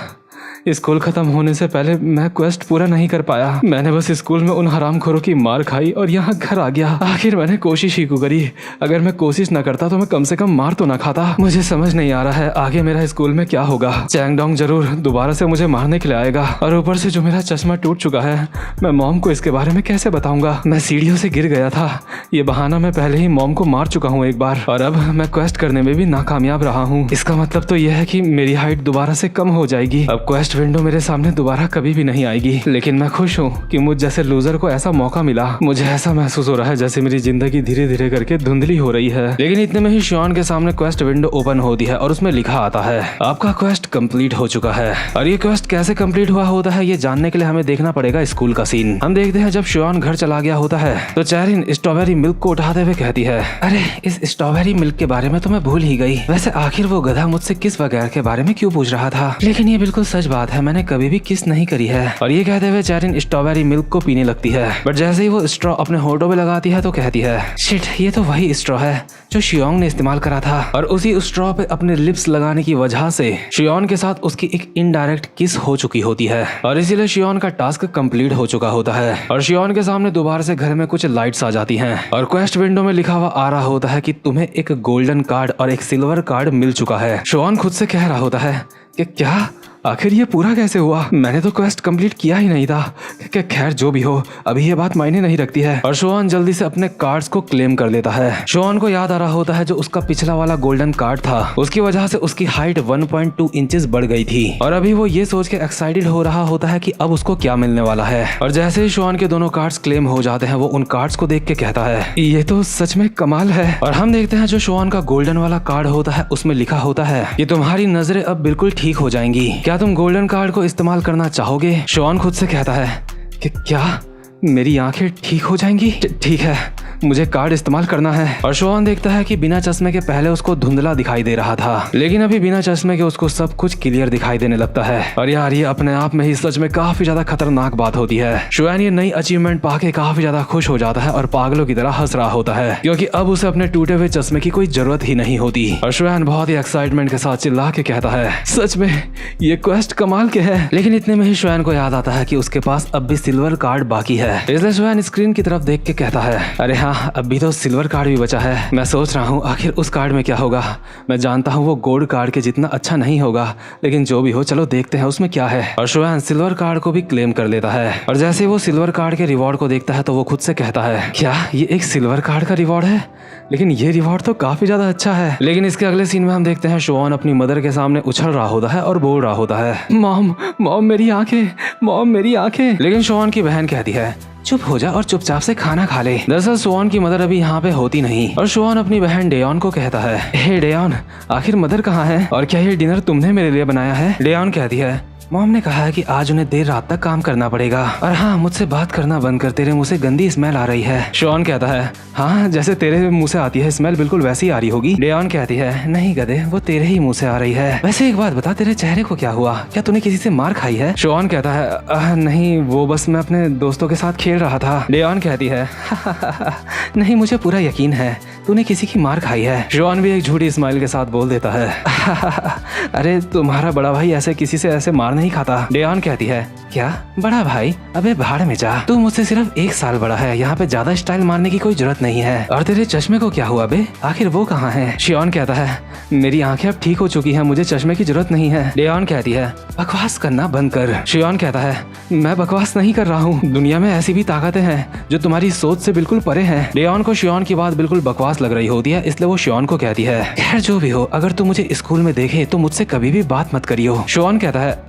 स्कूल खत्म होने से पहले मैं क्वेस्ट पूरा नहीं कर पाया। मैंने बस स्कूल में उन हरामखोरों की मार खाई और यहाँ घर आ गया। आखिर मैंने कोशिश ही क्यों करी? अगर मैं कोशिश न करता तो मैं कम से कम मार तो ना खाता। मुझे समझ नहीं आ रहा है आगे मेरा स्कूल में क्या होगा। चैंगडोंग जरूर दोबारा से मुझे मारने के लिए आएगा, और ऊपर से जो मेरा चश्मा टूट चुका है, मैं मॉम को इसके बारे में कैसे बताऊंगा? मैं सीढ़ियों से गिर गया था, ये बहाना मैं पहले ही मॉम को मार चुका हूँ एक बार, और अब मैं क्वेस्ट करने में भी नाकामयाब रहा हूँ। इसका मतलब तो यह है कि मेरी हाइट दोबारा से कम हो जाएगी। अब क्वेस्ट विंडो मेरे सामने दोबारा कभी भी नहीं आएगी। लेकिन मैं खुश हूँ कि मुझ जैसे लूजर को ऐसा मौका मिला। मुझे ऐसा महसूस हो रहा है जैसे मेरी जिंदगी धीरे धीरे करके धुंधली हो रही है। लेकिन इतने में ही शियोन के सामने क्वेस्ट विंडो ओपन होती है और उसमें लिखा आता है, आपका क्वेस्ट कंप्लीट हो चुका है। और ये क्वेस्ट कैसे कंप्लीट हुआ होता है ये जानने के लिए हमें देखना पड़ेगा स्कूल का सीन। हम देखते हैं जब शियोन घर चला गया होता है तो चैरिन स्ट्रॉबेरी मिल्क को उठाते हुए कहती है, अरे इस स्ट्रॉबेरी मिल्क के बारे में तो मैं भूल ही गई। वैसे आखिर वो गधा मुझसे किस वगैरह के बारे में क्यों पूछ रहा था? लेकिन ये बिल्कुल सच बात है, मैंने कभी भी किस नहीं करी है। और ये कहते हुए चैरिन स्ट्रॉबेरी मिल्क को पीने लगती है, बट जैसे ही वो स्ट्रॉ अपने होठों पे लगाती है तो कहती है, शिट, ये तो वही स्ट्रॉ है जो शियोंग ने इस्तेमाल करा था। और उसी स्ट्रॉ पे अपने लिप्स लगाने की वजह से शियोन के साथ उसकी एक इनडायरेक्ट किस हो चुकी होती है, और इसीलिए शियोन का टास्क कंप्लीट हो चुका होता है। और शियोन के सामने दोबारा से घर में कुछ लाइट्स आ जाती हैं और क्वेस्ट विंडो में लिखा हुआ आ रहा होता है कि तुम्हें एक गोल्डन कार्ड और एक सिल्वर कार्ड मिल चुका है। शियोन खुद से कह रहा होता है कि क्या, आखिर ये पूरा कैसे हुआ? मैंने तो क्वेस्ट कंप्लीट किया ही नहीं था। खैर जो भी हो, अभी ये बात मायने नहीं रखती है। और शियोन जल्दी से अपने कार्ड्स को क्लेम कर लेता है। शियोन को याद आ रहा होता है जो उसका पिछला वाला गोल्डन कार्ड था, उसकी वजह से उसकी हाइट 1.2 इंचेस बढ़ गई थी। और अभी वो ये सोच के एक्साइटेड हो रहा होता है कि अब उसको क्या मिलने वाला है। और जैसे ही शियोन के दोनों कार्ड्स क्लेम हो जाते हैं, वो उन कार्ड्स को देख के कहता है, ये तो सच में कमाल है। और हम देखते हैं जो शियोन का गोल्डन वाला कार्ड होता है उसमें लिखा होता है कि तुम्हारी नजरें अब बिल्कुल ठीक हो जाएंगी, क्या तुम गोल्डन कार्ड को इस्तेमाल करना चाहोगे? शियोन खुद से कहता है कि क्या मेरी आंखें ठीक हो जाएंगी? ठीक है, मुझे कार्ड इस्तेमाल करना है। और शियोन देखता है कि बिना चश्मे के पहले उसको धुंधला दिखाई दे रहा था, लेकिन अभी बिना चश्मे के उसको सब कुछ क्लियर दिखाई देने लगता है। और यार ये अपने आप में ही सच में काफी ज्यादा खतरनाक बात होती है। शियोन ये नई अचीवमेंट पाके काफी ज्यादा खुश हो जाता है और पागलों की तरह हंस रहा होता है, क्योंकि अब उसे अपने टूटे हुए चश्मे की कोई जरूरत ही नहीं होती। और शियोन बहुत ही एक्साइटमेंट के साथ चिल्ला के कहता है, सच में ये क्वेस्ट कमाल के है। लेकिन इतने में ही शियोन को याद आता है कि उसके पास अब भी सिल्वर कार्ड बाकी है, इसलिए शियोन स्क्रीन की तरफ देख के कहता है, अरे हाँ, अब भी तो सिल्वर कार्ड भी बचा है। मैं सोच रहा हूँ आखिर उस कार्ड में क्या होगा। मैं जानता हूँ वो गोल्ड कार्ड के जितना अच्छा नहीं होगा, लेकिन जो भी हो चलो देखते हैं उसमें क्या है। और शियोन सिल्वर कार्ड को भी क्लेम कर लेता है। और जैसे वो सिल्वर कार्ड के रिवॉर्ड को देखता है तो वो खुद से कहता है, क्या ये एक सिल्वर कार्ड का रिवॉर्ड है? लेकिन ये रिवॉर्ड तो काफी ज्यादा अच्छा है। लेकिन इसके अगले सीन में हम देखते हैं शियोन अपनी मदर के सामने उछल रहा होता है और बोल रहा होता है, मॉम मॉम मेरी आंखें, मॉम मेरी आंखें। लेकिन शियोन की बहन कहती है, चुप हो जा और चुपचाप से खाना खा ले। दरअसल शियोन की मदर अभी यहाँ पे होती नहीं, और शियोन अपनी बहन डेयोन को कहता है, हे डेयोन, आखिर मदर कहाँ है और क्या ये डिनर तुमने मेरे लिए बनाया है? डेयोन कहती है, मॉम ने कहा है कि आज उन्हें देर रात तक काम करना पड़ेगा, और हाँ, मुझसे बात करना बंद कर, तेरे मुंह से गंदी स्मेल आ रही है। शियोन कहता है, हाँ, जैसे तेरे मुंह से आती है स्मेल बिल्कुल वैसी आ रही होगी। डेयोन कहती है, नहीं गधे, वो तेरे ही मुंह से आ रही है। वैसे एक बात बता, तेरे चेहरे को क्या हुआ? क्या तूने किसी से मार खाई है? शियोन कहता है, नहीं, वो बस मैं अपने दोस्तों के साथ खेल रहा था। डेयोन कहती है, नहीं, मुझे पूरा यकीन है तूने किसी की मार खाई है। शियोन भी एक झूठी स्माइल के साथ बोल देता है, अरे तुम्हारा बड़ा भाई ऐसे किसी से ऐसे मार नहीं खाता। डेयोन कहती है, क्या बड़ा भाई? अबे भाड़ में जा, तू मुझसे सिर्फ 1 साल बड़ा है, यहाँ पे ज्यादा स्टाइल मारने की कोई जरूरत नहीं है। और तेरे चश्मे को क्या हुआ बे? आखिर वो कहाँ है? शियोन कहता है, मेरी आंखें अब ठीक हो चुकी हैं, मुझे चश्मे की जरूरत नहीं है। डेयोन कहती है, बकवास करना बंद कर। शियोन कहता है, मैं बकवास नहीं कर रहा हूँ, दुनिया में ऐसी भी ताकतें हैं जो तुम्हारी सोच से बिल्कुल परे हैं। डेयोन को शियोन की बात बिल्कुल बकवास लग रही होती है, इसलिए वो शियोन को कहती है, खैर जो भी हो, अगर तू मुझे स्कूल में देखे तो मुझसे कभी भी बात मत करियो। शियोन कहता है,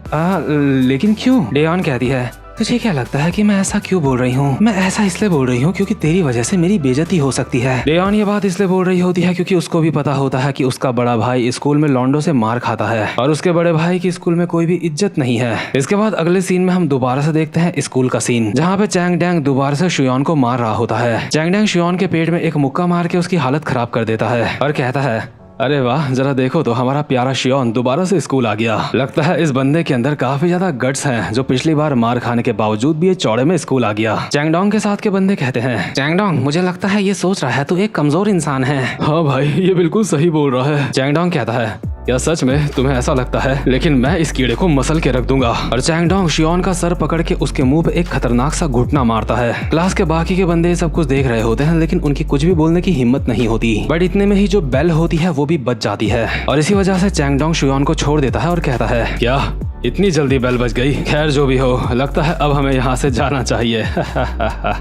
लेकिन क्यों? डेयोन कहती है, तुझे क्या लगता है कि मैं ऐसा क्यों बोल रही हूँ? मैं ऐसा इसलिए बोल रही हूँ क्योंकि तेरी वजह से मेरी बेइज्जती हो सकती है। डेयोन ये बात इसलिए बोल रही होती है क्योंकि उसको भी पता होता है कि उसका बड़ा भाई स्कूल में लॉन्डो से मार खाता है और उसके बड़े भाई की स्कूल में कोई भी इज्जत नहीं है। इसके बाद अगले सीन में हम दोबारा से देखते हैं स्कूल का सीन, जहाँ पे चैंगडैंग दोबारा से शियोन को मार रहा होता है। चैंगडैंग शियोन के पेट में एक मुक्का मार के उसकी हालत खराब कर देता है और कहता है, अरे वाह, जरा देखो तो, हमारा प्यारा शियोन दोबारा से स्कूल आ गया। लगता है इस बंदे के अंदर काफी ज्यादा गट्स हैं, जो पिछली बार मार खाने के बावजूद भी ये चौड़े में स्कूल आ गया। चैंगडोंग के साथ के बंदे कहते हैं, चैंगडोंग, मुझे लगता है ये सोच रहा है तू एक कमजोर इंसान है। हाँ भाई, ये बिल्कुल सही बोल रहा है। चैंगडोंग कहता है, क्या सच में तुम्हें ऐसा लगता है? लेकिन मैं इस कीड़े को मसल के रख दूंगा। और चैंगडोंग शियोन का सर पकड़ के उसके मुंह पे एक खतरनाक सा घुटना मारता है। क्लास के बाकी के बंदे सब कुछ देख रहे होते हैं, लेकिन उनकी कुछ भी बोलने की हिम्मत नहीं होती। बट इतने में ही जो बेल होती है वो भी बच जाती है और इसी वजह से चैंगडोंग शियोन को छोड़ देता है और कहता है, क्या इतनी जल्दी बेल बज गई? खैर जो भी हो, लगता है अब हमें यहाँ से जाना चाहिए।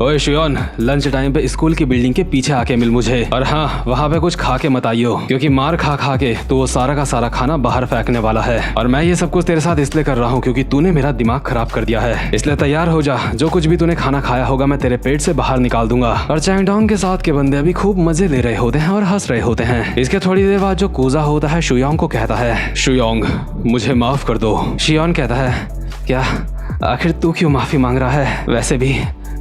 ओए शियोन, लंच टाइम पे स्कूल की बिल्डिंग के पीछे आके मिल मुझे। और हाँ, वहाँ पे कुछ खा के मत आइयो, क्योंकि मार खा खा के तो वो सारा का सारा खाना बाहर फेंकने वाला है। और मैं ये सब कुछ तेरे साथ इसलिए कर रहा हूँ क्योंकि तूने मेरा दिमाग खराब कर दिया है। इसलिए तैयार हो जा, जो कुछ भी तूने खाना खाया होगा मैं तेरे पेट से बाहर निकाल दूंगा। और चैंगडोंग के साथ के बंदे अभी खूब मजे ले रहे होते हैं और हंस रहे होते हैं। इसके थोड़ी देर बाद जो कूजा होता है शुयोंग को कहता है, शुयोंग मुझे माफ कर दो। शियोन कहता है, क्या आखिर तू क्यों माफी मांग रहा है? वैसे भी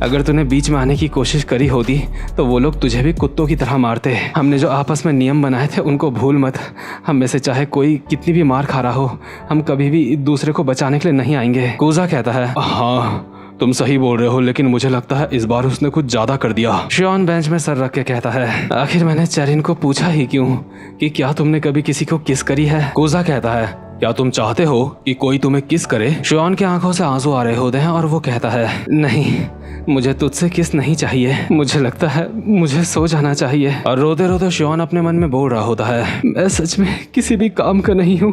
अगर तूने बीच में आने की कोशिश करी होती तो वो लोग तुझे भी कुत्तों की तरह मारते। हमने जो आपस में नियम बनाए थे उनको भूल मत। हम में से चाहे कोई कितनी भी मार खा रहा हो, हम कभी भी दूसरे को बचाने के लिए नहीं आएंगे। कूजा कहता है, हाँ तुम सही बोल रहे हो, लेकिन मुझे लगता है इस बार उसने कुछ ज्यादा कर दिया। शियोन बेंच में सर रख के कहता है, आखिर मैंने चेरिन को पूछा ही क्यों कि क्या तुमने कभी किसी को किस करी है? कूजा कहता है, क्या तुम चाहते हो कि कोई तुम्हें किस करे? शियोन के आंखों से आंसू आ रहे होते हैं और वो कहता है, नहीं मुझे तुझसे किस नहीं चाहिए, मुझे लगता है मुझे सो जाना चाहिए। और रोते रोते शियोन अपने मन में बोल रहा होता है, मैं सच में किसी भी काम का नहीं हूँ,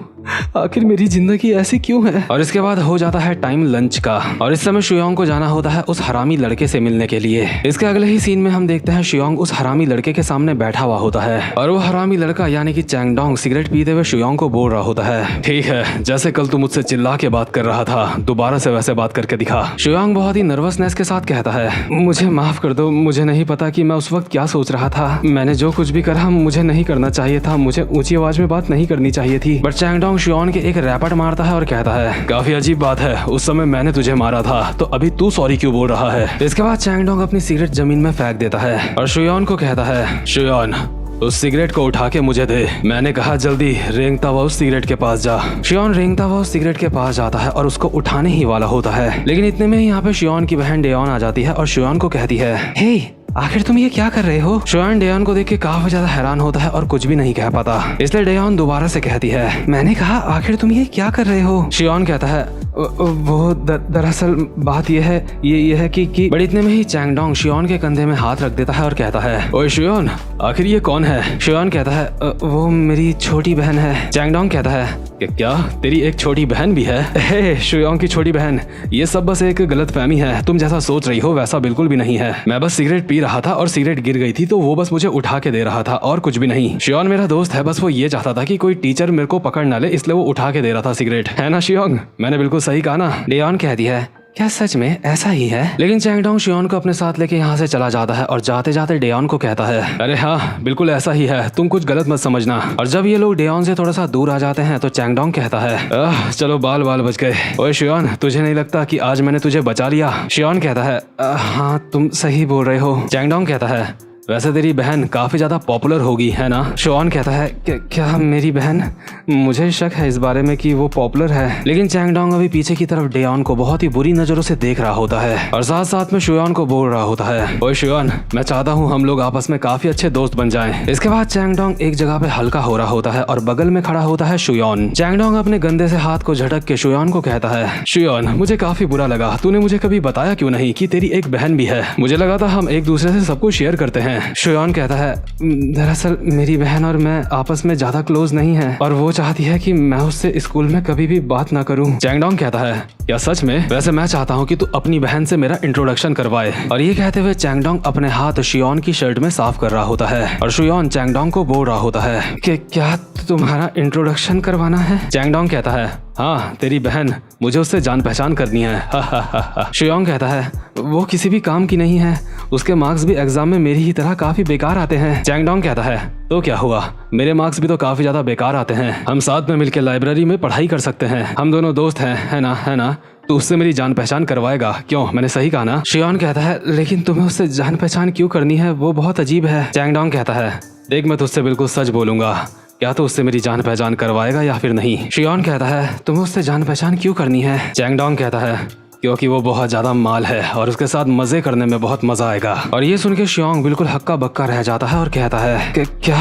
आखिर मेरी जिंदगी ऐसी क्यों है? और इसके बाद हो जाता है टाइम लंच का और इस समय शियोंग को जाना होता है उस हरामी लड़के से मिलने के लिए। इसके अगले ही सीन में हम देखते हैं शियोंग उस हरामी लड़के के सामने बैठा हुआ होता है और वो हरामी लड़का यानी कि चैंगडोंग सिगरेट पीते हुए शियोंग को बोल रहा होता है, ठीक है, जैसे कल तू मुझसे चिल्ला के बात कर रहा था, दोबारा से वैसे बात करके दिखा। शियोंग बहुत ही नर्वसनेस के साथ कहता है, मुझे माफ कर दो, मुझे नहीं पता कि मैं उस वक्त क्या सोच रहा था। मैंने जो कुछ भी करा मुझे नहीं करना चाहिए था, मुझे ऊंची आवाज में बात नहीं करनी चाहिए थी। बट चैंगडोंग शियोंग के एक रैपट मारता है और कहता है, काफी अजीब बात है, उस समय मैंने तुझे मारा था तो अभी तू सॉरी क्यों बोल रहा है? इसके बाद चैंगडोंग अपनी सिगरेट जमीन में फेंक देता है और शियोन को कहता है, शियोन उस सिगरेट को उठा के मुझे दे। मैंने कहा जल्दी रेंगता हुआ उस सिगरेट के पास जा। शियोन रेंगता हुआ उस सिगरेट के पास जाता है और उसको उठाने ही वाला होता है, लेकिन इतने में ही यहाँ पे शियोन की बहन डेयोन आ जाती है और शियोन को कहती है, हे आखिर तुम ये क्या कर रहे हो? शियोन डेयोन को देख के काफी ज्यादा हैरान होता है और कुछ भी नहीं कह पाता। इसलिए डेयोन दोबारा से कहती है, मैंने कहा आखिर तुम ये क्या कर रहे हो? शियोन कहता है, वो दरअसल बात ये है कि बट इतने में ही चैंगडोंग शियोन के कंधे में हाथ रख देता है और कहता है, ओए शियोन आखिर ये कौन है? शियोन कहता है, वो मेरी छोटी बहन है। चैंगडोंग कहता है, क्या तेरी एक छोटी बहन भी है? हे शियोंग की छोटी बहन, ये सब बस एक गलतफहमी है, तुम जैसा सोच रही हो वैसा बिल्कुल भी नहीं है। मैं बस सिगरेट पी रहा था और सिगरेट गिर गई थी तो वो बस मुझे उठा के दे रहा था और कुछ भी नहीं। शियोन मेरा दोस्त है, बस वो ये चाहता था कि कोई टीचर मेरे को पकड़ ना ले, इसलिए वो उठा के दे रहा था सिगरेट, है ना शियोंग? मैंने बिल्कुल सही कहा ना? डेयोन कहती है, क्या सच में ऐसा ही है? लेकिन चैंगडोंग शियोन को अपने साथ लेके यहाँ से चला जाता है और जाते जाते डेयोन को कहता है, अरे हाँ बिल्कुल ऐसा ही है, तुम कुछ गलत मत समझना। और जब ये लोग डेयोन से थोड़ा सा दूर आ जाते हैं तो चैंगडोंग कहता है, चलो बाल बच गए। ओए शियोन तुझे नहीं लगता कि आज मैंने तुझे बचा लिया? शियोन कहता है, हाँ तुम सही बोल रहे हो। चैंगडोंग कहता है, वैसे तेरी बहन काफी ज्यादा पॉपुलर होगी है ना? शियोन कहता है, क्या मेरी बहन? मुझे शक है इस बारे में कि वो पॉपुलर है। लेकिन चैंगडोंग अभी पीछे की तरफ डेयोन को बहुत ही बुरी नजरों से देख रहा होता है और साथ साथ में शियोन को बोल रहा होता है, ओए शियोन मैं चाहता हूँ हम लोग आपस में काफी अच्छे दोस्त बन जाएं। इसके बाद चैंगडोंग एक जगह पे हल्का हो रहा होता है और बगल में खड़ा होता है शियोन। चैंगडोंग अपने गंदे से हाथ को झटक के शियोन को कहता है, शियोन मुझे काफी बुरा लगा, तूने मुझे कभी बताया क्यों नहीं कि तेरी एक बहन भी है? मुझे लगा था हम एक दूसरे से सब कुछ शेयर करते हैं। शियोन कहता है, दरअसल मेरी बहन और मैं आपस में ज्यादा क्लोज नहीं है और वो चाहती है कि मैं उससे स्कूल में कभी भी बात ना करूं। चैंगडोंग कहता है, क्या सच में? वैसे मैं चाहता हूं कि तू अपनी बहन से मेरा इंट्रोडक्शन करवाए। और ये कहते हुए चैंगडोंग अपने हाथ शियोन की शर्ट में साफ कर रहा होता है और शियोन चैंगडोंग को बोल रहा होता है कि क्या तुम्हारा इंट्रोडक्शन करवाना है? चैंगडोंग कहता है, हाँ तेरी बहन, मुझे उससे जान पहचान करनी है। शियोंग कहता है, वो किसी भी काम की नहीं है, उसके मार्क्स भी एग्जाम में मेरी ही तरह काफी बेकार आते हैं। चैंगडोंग कहता है, तो क्या हुआ, मेरे मार्क्स भी तो काफी ज्यादा बेकार आते हैं, हम साथ में मिलकर लाइब्रेरी में पढ़ाई कर सकते हैं, हम दोनों दोस्त हैं, है ना? तो उससे मेरी जान पहचान करवाएगा, क्यों? मैंने सही कहा ना? शियोन कहता है, लेकिन तुम्हें उससे जान पहचान क्यों करनी है, वो बहुत अजीब है। चैंगडोंग कहता है, देख मैं तुझसे बिल्कुल सच बोलूंगा, क्या तो उससे मेरी जान पहचान करवाएगा या फिर नहीं? शियोन कहता है, तुम्हें उससे जान पहचान क्यों करनी है? चैंगडोंग कहता है, क्योंकि वो बहुत ज्यादा माल है और उसके साथ मजे करने में बहुत मजा आएगा। और ये सुन के शियोंग बिल्कुल हक्का बक्का रह जाता है और कहता है कि क्या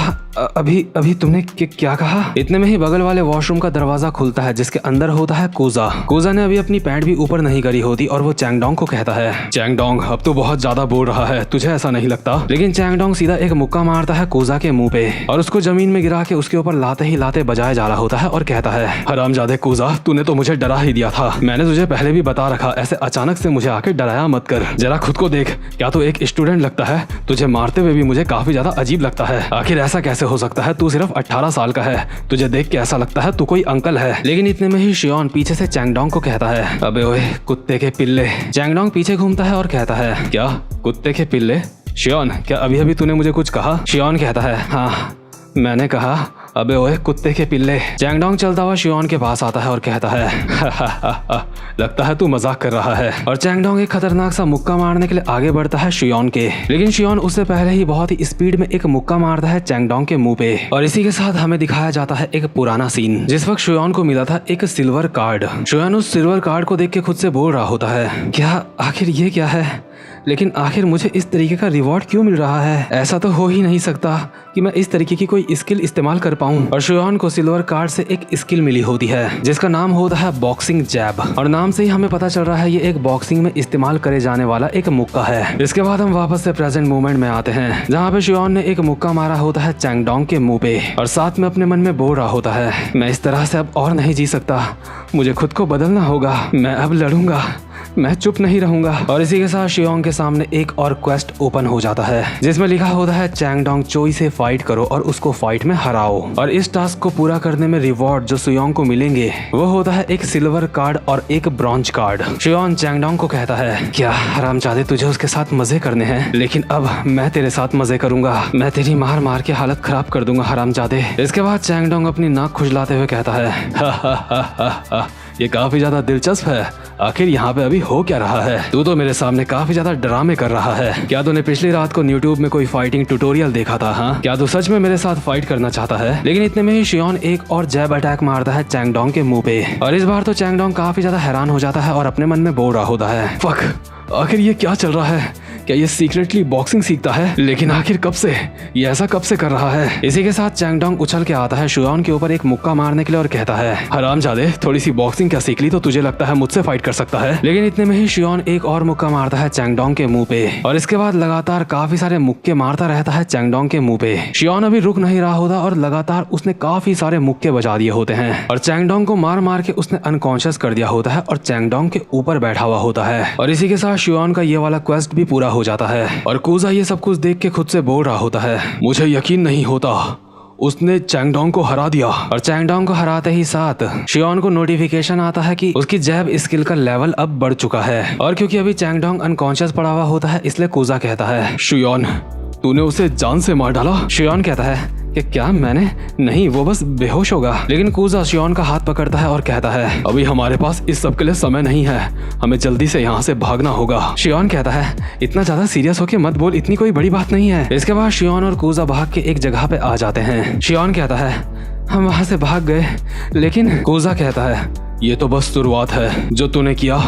अभी तुमने क्या कहा? इतने में ही बगल वाले वॉशरूम का दरवाजा खुलता है जिसके अंदर होता है कूजा। कूजा ने अभी अपनी पैंट भी ऊपर नहीं करी होती और वो चैंगडोंग को कहता है, चैंगडोंग अब तो बहुत ज्यादा बोल रहा है, तुझे ऐसा नहीं लगता? लेकिन चैंगडोंग सीधा एक मुक्का मारता है कूजा के मुंह पे और उसको जमीन में गिरा के उसके ऊपर लाते ही लाते बजाया जा रहा होता है और कहता है, हरामजादे कूजा, तूने तो मुझे डरा ही दिया था। मैंने तुझे पहले भी बता रखा, ऐसे अचानक से मुझे आके डराया मत कर। जरा खुद को देख, क्या तू एक स्टूडेंट लगता है? तुझे मारते हुए भी मुझे काफी ज्यादा अजीब लगता है। आखिर ऐसा कैसे हो सकता है? तू सिर्फ 18 साल का है, तुझे देख के ऐसा लगता है तू कोई अंकल है। लेकिन इतने में ही शियोन पीछे से चैंगडोंग को कहता है, अबे ओए कुत्ते के पिल्ले। चैंगडोंग पीछे घूमता है और कहता है, क्या कुत्ते के पिल्ले? शियोन, क्या अभी अभी तूने मुझे कुछ कहा? शियोन कहता है, हाँ मैंने कहा अबे ओए कुत्ते के पिल्ले। चैंगडोंग चलता हुआ शियोन के पास आता है और कहता है, लगता है तू मजाक कर रहा है। और चैंगडोंग एक खतरनाक सा मुक्का मारने के लिए आगे बढ़ता है शियोन के, लेकिन शियोन उससे पहले ही बहुत ही स्पीड में एक मुक्का मारता है चैंगडोंग के मुंह पे। और इसी के साथ हमें दिखाया जाता है एक पुराना सीन जिस वक्त शियोन को मिला था एक सिल्वर कार्ड। शियोन उस सिल्वर कार्ड को देख के खुद से बोल रहा होता है, क्या आखिर ये क्या है? लेकिन आखिर मुझे इस तरीके का रिवॉर्ड क्यों मिल रहा है? ऐसा तो हो ही नहीं सकता कि मैं इस तरीके की कोई स्किल इस्तेमाल कर पाऊं। और शियोन को सिल्वर कार्ड से एक स्किल मिली होती है जिसका नाम होता है बॉक्सिंग जैब, और नाम से ही हमें पता चल रहा है ये एक बॉक्सिंग में इस्तेमाल करे जाने वाला एक मुक्का है। इसके बाद हम वापस से प्रेजेंट मोमेंट में आते हैं जहाँ पे शियोन ने एक मुक्का मारा होता है चैंगडोंग के मुंह पे और साथ में अपने मन में बोल रहा होता है, मैं इस तरह से अब और नहीं जी सकता, मुझे खुद को बदलना होगा, मैं अब लड़ूंगा, मैं चुप नहीं रहूंगा। और इसी के साथ शियोंग के सामने एक और क्वेस्ट ओपन हो जाता है जिसमें लिखा होता है, चैंगडोंग चोई से फाइट करो और उसको फाइट में हराओ। और इस टास्क को पूरा करने में रिवॉर्ड जो शियोंग को मिलेंगे वो होता है एक सिल्वर कार्ड और एक ब्रॉन्ज कार्ड। शियोंग चैंगडोंग को कहता है, क्या हरामजादे तुझे उसके साथ मजे करने हैं? लेकिन अब मैं तेरे साथ मजे करूंगा, मैं तेरी मार मार के हालत खराब कर दूंगा हरामजादे। इसके बाद चैंगडोंग अपनी नाक खुजलाते हुए कहता है, ये काफी ज्यादा दिलचस्प है, आखिर यहाँ पे अभी हो क्या रहा है? तू तो मेरे सामने काफी ज्यादा ड्रामे कर रहा है। क्या तूने पिछली रात को यूट्यूब में कोई फाइटिंग ट्यूटोरियल देखा था? हाँ, क्या तू सच में मेरे साथ फाइट करना चाहता है? लेकिन इतने में ही शियोन एक और जैब अटैक मारता है चैंगडोंग के मुंह पे और इस बार तो चैंगडोंग काफी ज्यादा हैरान हो जाता है और अपने मन में बोल रहा होता है, फक, आखिर ये क्या चल रहा है? क्या ये सीक्रेटली बॉक्सिंग सीखता है? लेकिन आखिर कब से? ये ऐसा कब से कर रहा है? इसी के साथ चैंगडोंग उछल के आता है शियोन के ऊपर एक मुक्का मारने के लिए और कहता है, हरामजादे थोड़ी सी बॉक्सिंग क्या सीख ली तो तुझे लगता है मुझसे फाइट कर सकता है? लेकिन इतने में ही शियोन एक और मुक्का मारता है चैंगडोंग के मुंह पे और इसके बाद लगातार काफी सारे मुक्के मारता रहता है चैंगडोंग के मुंह पे। शियोन अभी रुक नहीं रहा होता और लगातार उसने काफी सारे मुक्के बजा दिए होते हैं और चैंगडोंग को मार मार के उसने अनकॉन्शियस कर दिया होता है और चैंगडोंग के ऊपर बैठा हुआ होता है। और इसी के साथ शियोन का ये वाला क्वेस्ट भी पूरा हो जाता है और कूजा ये सब कुछ देख के खुद से बोल रहा होता है, मुझे यकीन नहीं होता, उसने चैंगडोंग को हरा दिया। और चैंगडोंग को हराते ही साथ शियोन को नोटिफिकेशन आता है कि उसकी जैब स्किल का लेवल अब बढ़ चुका है। और क्योंकि अभी चैंगडोंग अनकॉन्शियस पड़ा हुआ होता है इसलिए कूजा कहता है, शियोन तूने उसे जान से मार डाला? शियोन कहता है कि क्या मैंने? नहीं, वो बस बेहोश होगा। लेकिन कूजा शियोन का हाथ पकड़ता है और कहता है, अभी हमारे पास इस सब के लिए समय नहीं है, हमें जल्दी से यहाँ से भागना होगा। शियोन कहता है, इतना ज्यादा सीरियस होके मत बोल, इतनी कोई बड़ी बात नहीं है। इसके बाद शियोन और कूजा भाग के एक जगह पे आ जाते हैं। शियोन कहता है, हम वहाँ से भाग गए, लेकिन कूजा कहता है, ये तो बस शुरुआत है, जो तूने किया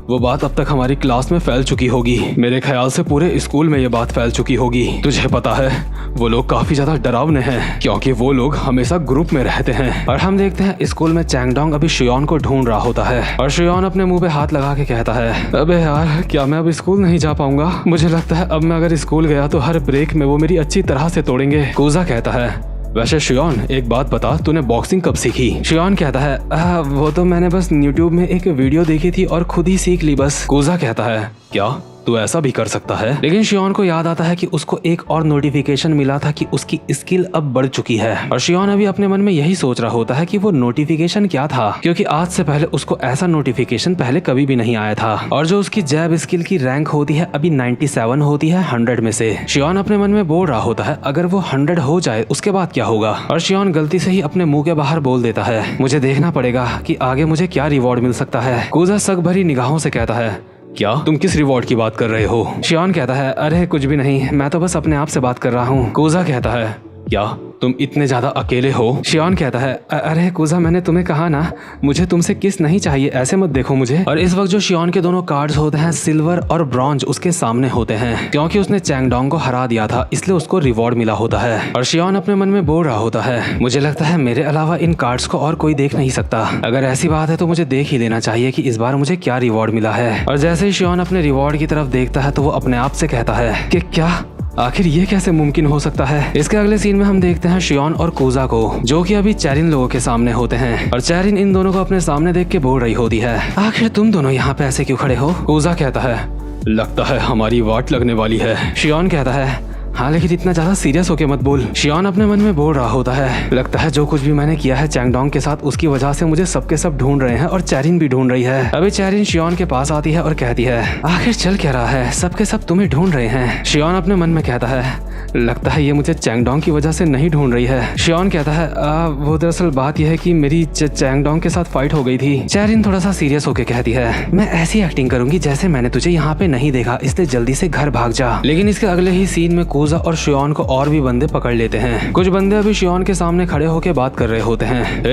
वो बात अब तक हमारी क्लास में फैल चुकी होगी, मेरे ख्याल से पूरे स्कूल में ये बात फैल चुकी होगी। तुझे पता है वो लोग काफी ज्यादा डरावने हैं क्योंकि वो लोग हमेशा ग्रुप में रहते हैं। और हम देखते हैं स्कूल में चैंगडोंग अभी शियोन को ढूंढ रहा होता है और शियोन अपने मुंह पे हाथ लगा के कहता है, अबे यार क्या मैं अब स्कूल नहीं जा पाऊंगा? मुझे लगता है अब मैं अगर स्कूल गया तो हर ब्रेक में वो मेरी अच्छी तरह से तोड़ेंगे। कूजा कहता है, वैसे शियोन एक बात बता, तूने बॉक्सिंग कब सीखी? शियोन कहता है, वो तो मैंने बस यूट्यूब में एक वीडियो देखी थी और खुद ही सीख ली बस। कूजा कहता है, क्या तू ऐसा भी कर सकता है? लेकिन शियोन को याद आता है कि उसको एक और नोटिफिकेशन मिला था कि उसकी स्किल अब बढ़ चुकी है और शियोन अभी अपने मन में यही सोच रहा होता है कि वो नोटिफिकेशन क्या था, क्योंकि आज से पहले उसको ऐसा नोटिफिकेशन पहले कभी भी नहीं आया था। और जो उसकी जैब स्किल की रैंक होती है अभी 97 होती है 100 में से। शियोन अपने मन में बोल रहा होता है, अगर वो 100 हो जाए उसके बाद क्या होगा? और शियोन गलती से ही अपने मुंह के बाहर बोल देता है, मुझे देखना पड़ेगा कि आगे मुझे क्या रिवॉर्ड मिल सकता है। कूजा शक भरी निगाहों से कहता है, क्या तुम किस रिवॉर्ड की बात कर रहे हो? शियोन कहता है, अरे कुछ भी नहीं, मैं तो बस अपने आप से बात कर रहा हूँ। कूजा कहता है, क्या तुम इतने ज्यादा अकेले हो? शियोन कहता है अरे कूजा, मैंने तुम्हें कहा ना मुझे तुमसे किस नहीं चाहिए, ऐसे मत देखो मुझे। और इस वक्त जो शियोन के दोनों कार्ड्स होते हैं सिल्वर और ब्रॉन्ज उसके सामने होते हैं, क्योंकि उसने चैंगडोंग को हरा दिया था इसलिए उसको रिवॉर्ड मिला होता है। और शियोन अपने मन में बोल रहा होता है मुझे लगता है मेरे अलावा इन कार्ड्स को और कोई देख नहीं सकता। अगर ऐसी बात है तो मुझे देख ही लेना चाहिए कि इस बार मुझे क्या रिवॉर्ड मिला है। और जैसे ही शियोन अपने रिवॉर्ड की तरफ देखता है तो वो अपने आप से कहता है कि क्या, आखिर ये कैसे मुमकिन हो सकता है। इसके अगले सीन में हम देखते हैं शियोन और कूजा को, जो कि अभी चैरिन लोगों के सामने होते हैं। और चैरिन इन दोनों को अपने सामने देख के बोल रही होती है आखिर तुम दोनों यहाँ पे ऐसे क्यों खड़े हो? कूजा कहता है लगता है हमारी वाट लगने वाली है। शियोन कहता है हाँ, लेकिन इतना ज्यादा सीरियस होके मत बोल। शियोन अपने मन में बोल रहा होता है लगता है जो कुछ भी मैंने किया है चैंगडोंग के साथ उसकी वजह से मुझे सबके सब ढूंढ रहे हैं और चैरिन भी ढूंढ रही है। अभी चैरिन शियोन के पास आती है और कहती है आखिर चल क्या रहा है, सबके सब तुम्हें ढूंढ रहे हैं। शियोन अपने मन में कहता है लगता है ये मुझे चैंगडोंग की वजह से नहीं ढूंढ रही है। शियोन कहता है वो दरअसल बात यह है कि मेरी चैंगडोंग के साथ फाइट हो गई थी। चैरिन थोड़ा सा सीरियस होके कहती है मैं ऐसी एक्टिंग करूंगी जैसे मैंने तुझे यहाँ पे नहीं देखा, इसलिए जल्दी से घर भाग जा। लेकिन इसके अगले ही सीन में कूजा और शियोन को और भी बंदे पकड़ लेते हैं। कुछ बंदे अभी शियोन के सामने खड़े होकर बात कर रहे होते हैं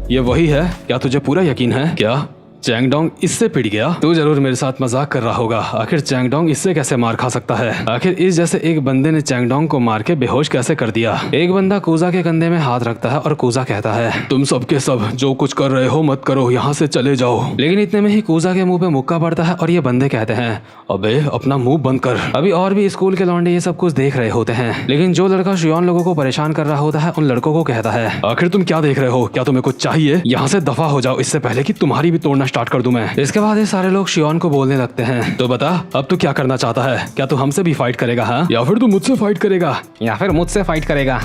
ये वही है क्या, तुझे पूरा यकीन है क्या चैंगडोंग इससे पिट गया? तू जरूर मेरे साथ मजाक कर रहा होगा, आखिर चैंगडोंग इससे कैसे मार खा सकता है? आखिर इस जैसे एक बंदे ने चैंगडोंग को मार के बेहोश कैसे कर दिया? एक बंदा कूजा के कंधे में हाथ रखता है और कूजा कहता है तुम सबके सब जो कुछ कर रहे हो मत करो, यहाँ से चले जाओ। लेकिन इतने में ही कूजा के मुंह पे मुक्का पड़ता है और ये बंदे कहते हैं अबे अपना मुंह बंद कर। अभी और भी स्कूल के लौंडे ये सब कुछ देख रहे होते हैं, लेकिन जो लड़का शियोन लोगों को परेशान कर रहा होता है उन लड़कों को कहता है आखिर तुम क्या देख रहे हो, क्या तुम्हें कुछ चाहिए? यहाँ से दफा हो जाओ इससे पहले कि तुम्हारी भी तोड़ना स्टार्ट कर दूं मैं। इसके बाद ये सारे लोग शियोन को बोलने लगते हैं तो बता अब तू क्या करना चाहता है, क्या तू हमसे भी फाइट करेगा हाँ, या फिर तू मुझसे फाइट करेगा, या फिर मुझसे फाइट करेगा?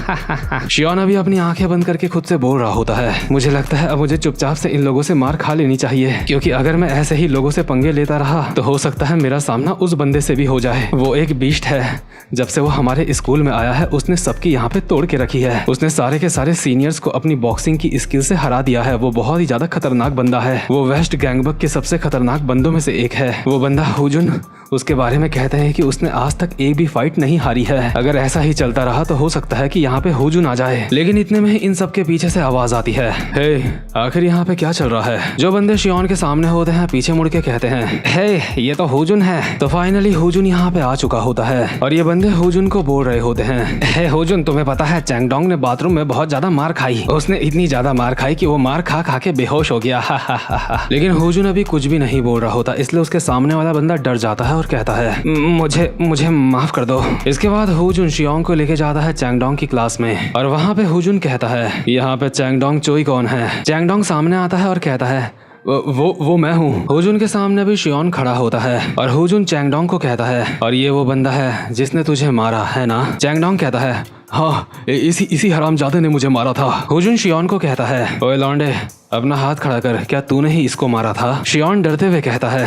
शियोन अभी अपनी आंखें बंद करके खुद से बोल रहा होता है मुझे लगता है अब मुझे चुपचाप से इन लोगों से मार खा लेनी चाहिए, क्योंकि अगर मैं ऐसे ही लोगों से पंगे लेता रहा तो हो सकता है मेरा सामना उस बंदे से भी हो जाए। वो एक बीस्ट है, जब से वो हमारे स्कूल में आया है उसने सबकी यहाँ पे तोड़ के रखी है। उसने सारे के सारे सीनियर्स को अपनी बॉक्सिंग की स्किल से हरा दिया है। वो बहुत ही ज्यादा खतरनाक बंदा है, वो वेस्ट गैंगबक के सबसे खतरनाक बंदों में से एक है। वो बंदा हुजुन, उसके बारे में कहते हैं कि उसने आज तक एक भी फाइट नहीं हारी है। अगर ऐसा ही चलता रहा तो हो सकता है कि यहाँ पे हुजुन आ जाए। लेकिन इतने में ही इन सब के पीछे से आवाज आती है आखिर यहाँ पे क्या चल रहा है? जो बंदे शियोन के सामने होते हैं पीछे मुड़ के कहते हैं ये तो हुजुन है। तो फाइनली हुजुन यहाँ पे आ चुका होता है और ये बंदे हुजुन को बोल रहे होते हैं हुजुन तुम्हें पता है चैंगडोंग ने बाथरूम में बहुत ज्यादा मार खाई, उसने इतनी ज्यादा मार खाई कि वो मार खा खा के बेहोश हो गया। लेकिन हुजुन अभी कुछ भी नहीं बोल रहा होता, इसलिए उसके सामने वाला बंदा डर जाता है और कहता है मुझे माफ कर दो। इसके बाद हुजुन शियोंग को लेके जाता है चैंगडोंग की क्लास में और वहाँ पे हुजुन कहता है यहाँ पे चैंगडोंग चोई कौन है? चैंगडोंग सामने आता है और कहता है वो मैं हूँ। हुजुन के सामने भी शियोन खड़ा होता है और हुजुन चैंगडोंग को कहता है और ये वो बंदा है जिसने तुझे मारा है ना? चैंगडोंग कहता है हाँ इसी हरामजादे ने मुझे मारा था। हुजुन शियोन को कहता है ओए लौंडे अपना हाथ खड़ा कर, क्या तूने ही इसको मारा था? शियोन डरते हुए कहता है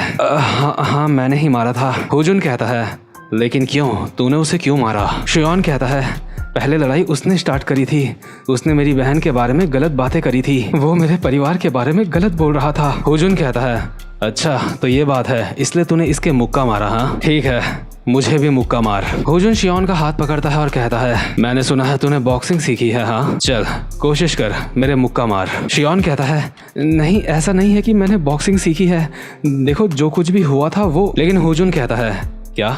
हाँ मैंने ही मारा था। हुजुन कहता है लेकिन क्यों, तूने उसे क्यों मारा? शियोन कहता है पहले लड़ाई उसने स्टार्ट करी थी, उसने मेरी बहन के बारे में गलत बातें करी थी, वो मेरे परिवार के बारे में गलत बोल रहा था। हुजुन कहता है अच्छा तो ये बात है, इसलिए तूने इसके मुक्का मारा? हाँ ठीक है मुझे भी मुक्का मार। हुजुन शियोन का हाथ पकड़ता है और कहता है मैंने सुना है तूने बॉक्सिंग सीखी है हाँ, चल कोशिश कर मेरे मुक्का मार। शियोन कहता है नहीं ऐसा नहीं है कि मैंने बॉक्सिंग सीखी है, देखो जो कुछ भी हुआ था वो। लेकिन हुजुन कहता है क्या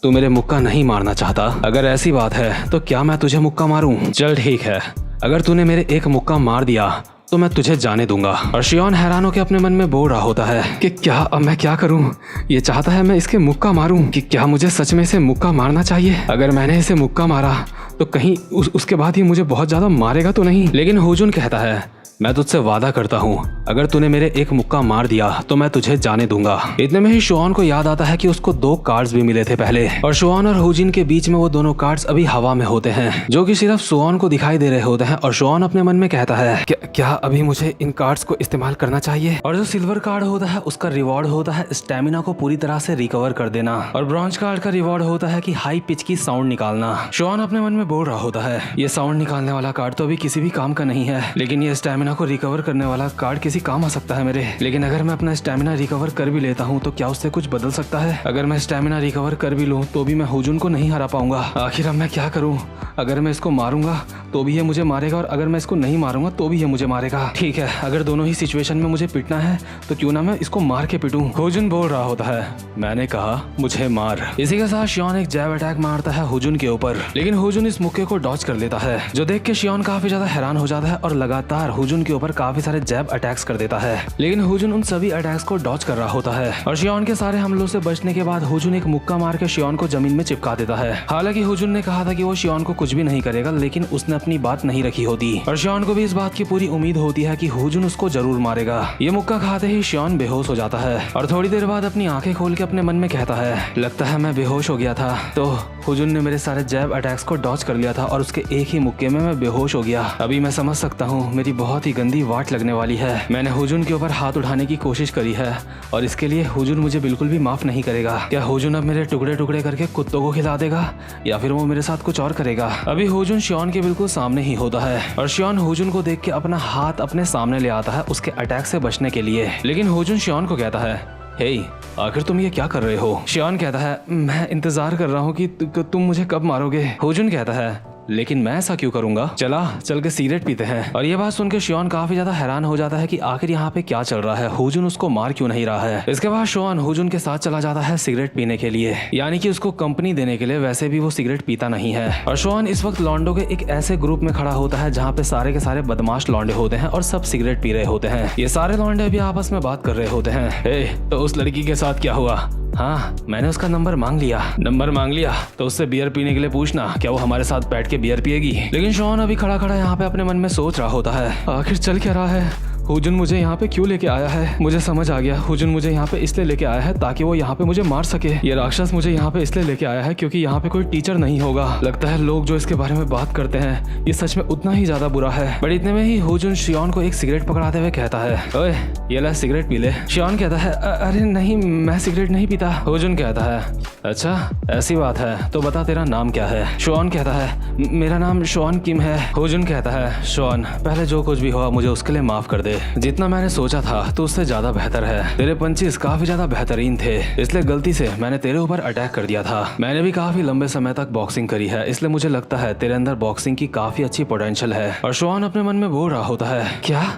तू मेरे मुक्का नहीं मारना चाहता? अगर ऐसी बात है तो क्या मैं तुझे मुक्का मारूं? चल ठीक है, अगर तूने मेरे एक मुक्का मार दिया तो मैं तुझे जाने दूंगा। और शियोन हैरान होकर अपने मन में बोल रहा होता है कि क्या अब मैं क्या करूं? ये चाहता है मैं इसके मुक्का मारूं कि क्या मुझे सच में इसे मुक्का मारना चाहिए? अगर मैंने इसे मुक्का मारा तो कहीं उसके बाद ही मुझे बहुत ज्यादा मारेगा तो नहीं? लेकिन हुजुन कहता है मैं तुझसे वादा करता हूँ अगर तूने मेरे एक मुक्का मार दिया तो मैं तुझे जाने दूंगा। इतने में ही शियोन को याद आता है कि उसको 2 कार्ड्स भी मिले थे पहले और शियोन और हुजिन के बीच में वो दोनों कार्ड्स अभी हवा में होते हैं जो कि सिर्फ शियोन को दिखाई दे रहे होते हैं। और शियोन अपने मन में कहता है क्या अभी मुझे इन कार्ड्स को इस्तेमाल करना चाहिए? और जो सिल्वर कार्ड होता है उसका रिवॉर्ड होता है स्टेमिना को पूरी तरह से रिकवर कर देना और ब्रॉन्ज कार्ड का रिवॉर्ड होता है कि हाई पिच की साउंड निकालना। शियोन अपने मन में बोल रहा होता है ये साउंड निकालने वाला कार्ड तो अभी किसी भी काम का नहीं है, लेकिन ये स्टेमिना स्टैमिना को रिकवर करने वाला कार्ड किसी काम आ सकता है मेरे, लेकिन अगर मैं अपना स्टैमिना रिकवर कर भी लेता हूँ तो क्या उससे कुछ बदल सकता है? अगर मैं स्टैमिना रिकवर कर भी लूँ तो भी मैं हुजुन को नहीं हरा पाऊंगा। आखिर अब मैं क्या करूँ? अगर मैं इसको मारूंगा तो भी ये मुझे मारेगा और अगर मैं इसको नहीं मारूंगा तो भी ये मुझे मारेगा। ठीक है, अगर दोनों ही सिचुएशन में मुझे पिटना है तो क्यों ना मैं इसको मार के पिटूं। हुजुन बोल रहा होता है, मैंने कहा मुझे मार। इसी के साथ शियोन एक जैब अटैक मारता है हुजुन के ऊपर, लेकिन हुजुन इस मुक्के को डॉज कर लेता है, जो देख के शियोन काफी ज्यादा हैरान हो जाता है और लगातार हुजुन के ऊपर काफी सारे जैब अटैक्स कर देता है। लेकिन हुजुन उन सभी अटैक्स को डॉज कर रहा होता है और शियोन के सारे हमलों से बचने के बाद हुजुन एक मुक्का मार के शियोन को जमीन में चिपका देता है। हालांकि हुजुन ने कहा था कि वो शियोन को कुछ भी नहीं करेगा, लेकिन उसने अपनी बात नहीं रखी होती और शियोन को भी इस बात की पूरी उम्मीद होती है कि हुजुन उसको जरूर मारेगा। ये मुक्का खाते ही शियोन बेहोश हो जाता है और थोड़ी देर बाद अपनी आंखें खोल के अपने मन में कहता है, लगता है मैं बेहोश हो गया था, तो हुजुन ने मेरे सारे जैब अटैक्स को डॉज कर लिया था और उसके एक ही मुक्के में मैं बेहोश हो गया। अभी मैं समझ सकता हूँ मेरी बहुत ही गंदी वाट लगने वाली है। मैंने हुजुन के ऊपर हाथ उठाने की कोशिश करी है और इसके लिए हुजुन मुझे बिल्कुल भी माफ नहीं करेगा। क्या हुजुन अब मेरे टुकड़े टुकड़े करके कुत्तों को खिला देगा या फिर वो मेरे साथ कुछ और करेगा? अभी हुजुन शियोन के बिल्कुल सामने ही होता है और शियोन हुजुन को देख के अपना हाथ अपने सामने ले आता है उसके अटैक से बचने के लिए। लेकिन हुजुन शियोन को कहता है, हे आखिर तुम ये क्या कर रहे हो? शियोन कहता है, मैं इंतजार कर रहा हूँ कि तुम मुझे कब मारोगे। हुजुन कहता है, लेकिन मैं ऐसा क्यों करूंगा? चल के सिगरेट पीते हैं। और ये बात सुनकर शियोन काफी ज्यादा हैरान हो जाता है कि आखिर यहाँ पे क्या चल रहा है, हुजुन उसको मार क्यों नहीं रहा है। इसके बाद शियोन हुजुन के साथ चला जाता है सिगरेट पीने के लिए, यानी कि उसको कंपनी देने के लिए। वैसे भी वो सिगरेट पीता नहीं है और शियोन इस वक्त लॉन्डो के एक ऐसे ग्रुप में खड़ा होता है जहाँ पे सारे के सारे बदमाश लॉन्डे होते हैं और सब सिगरेट पी रहे होते हैं। ये सारे लॉन्डे भी आपस में बात कर रहे होते हैं। तो उस लड़की के साथ क्या हुआ? हाँ, मैंने उसका नंबर मांग लिया तो उससे बियर पीने के लिए पूछना, क्या वो हमारे साथ बैठ के बियर पिएगी? लेकिन शियोन अभी खड़ा खड़ा यहाँ पे अपने मन में सोच रहा होता है, आखिर चल क्या रहा है? हुजुन मुझे यहाँ पे क्यों लेके आया है? मुझे समझ आ गया, हुजुन मुझे यहाँ पे इसलिए लेके आया है ताकि वो यहाँ पे मुझे मार सके। ये राक्षस मुझे यहाँ पे इसलिए लेके आया है क्योंकि यहाँ पे कोई टीचर नहीं होगा। लगता है लोग जो इसके बारे में बात करते हैं ये सच में उतना ही ज्यादा बुरा है। बट इतने में ही हुजुन शियोन को एक सिगरेट पकड़ाते हुए कहता है, ओए ये ले सिगरेट पी ले। शियोन कहता है, अरे नहीं, मैं सिगरेट नहीं पीता। हुजुन कहता है, अच्छा ऐसी बात है, तो बता तेरा नाम क्या है? शियोन कहता है, मेरा नाम शियोन किम है। हुजुन कहता है, शियोन पहले जो कुछ भी हुआ मुझे उसके लिए माफ कर दे। जितना मैंने सोचा था तो उससे ज्यादा बेहतर है। तेरे पंचेस काफी ज्यादा बेहतरीन थे, इसलिए गलती से मैंने तेरे ऊपर अटैक कर दिया था। मैंने भी काफी लंबे समय तक बॉक्सिंग करी है, इसलिए मुझे लगता है तेरे अंदर बॉक्सिंग की काफी अच्छी पोटेंशियल है। और शियोन अपने मन में बोल रहा होता है, क्या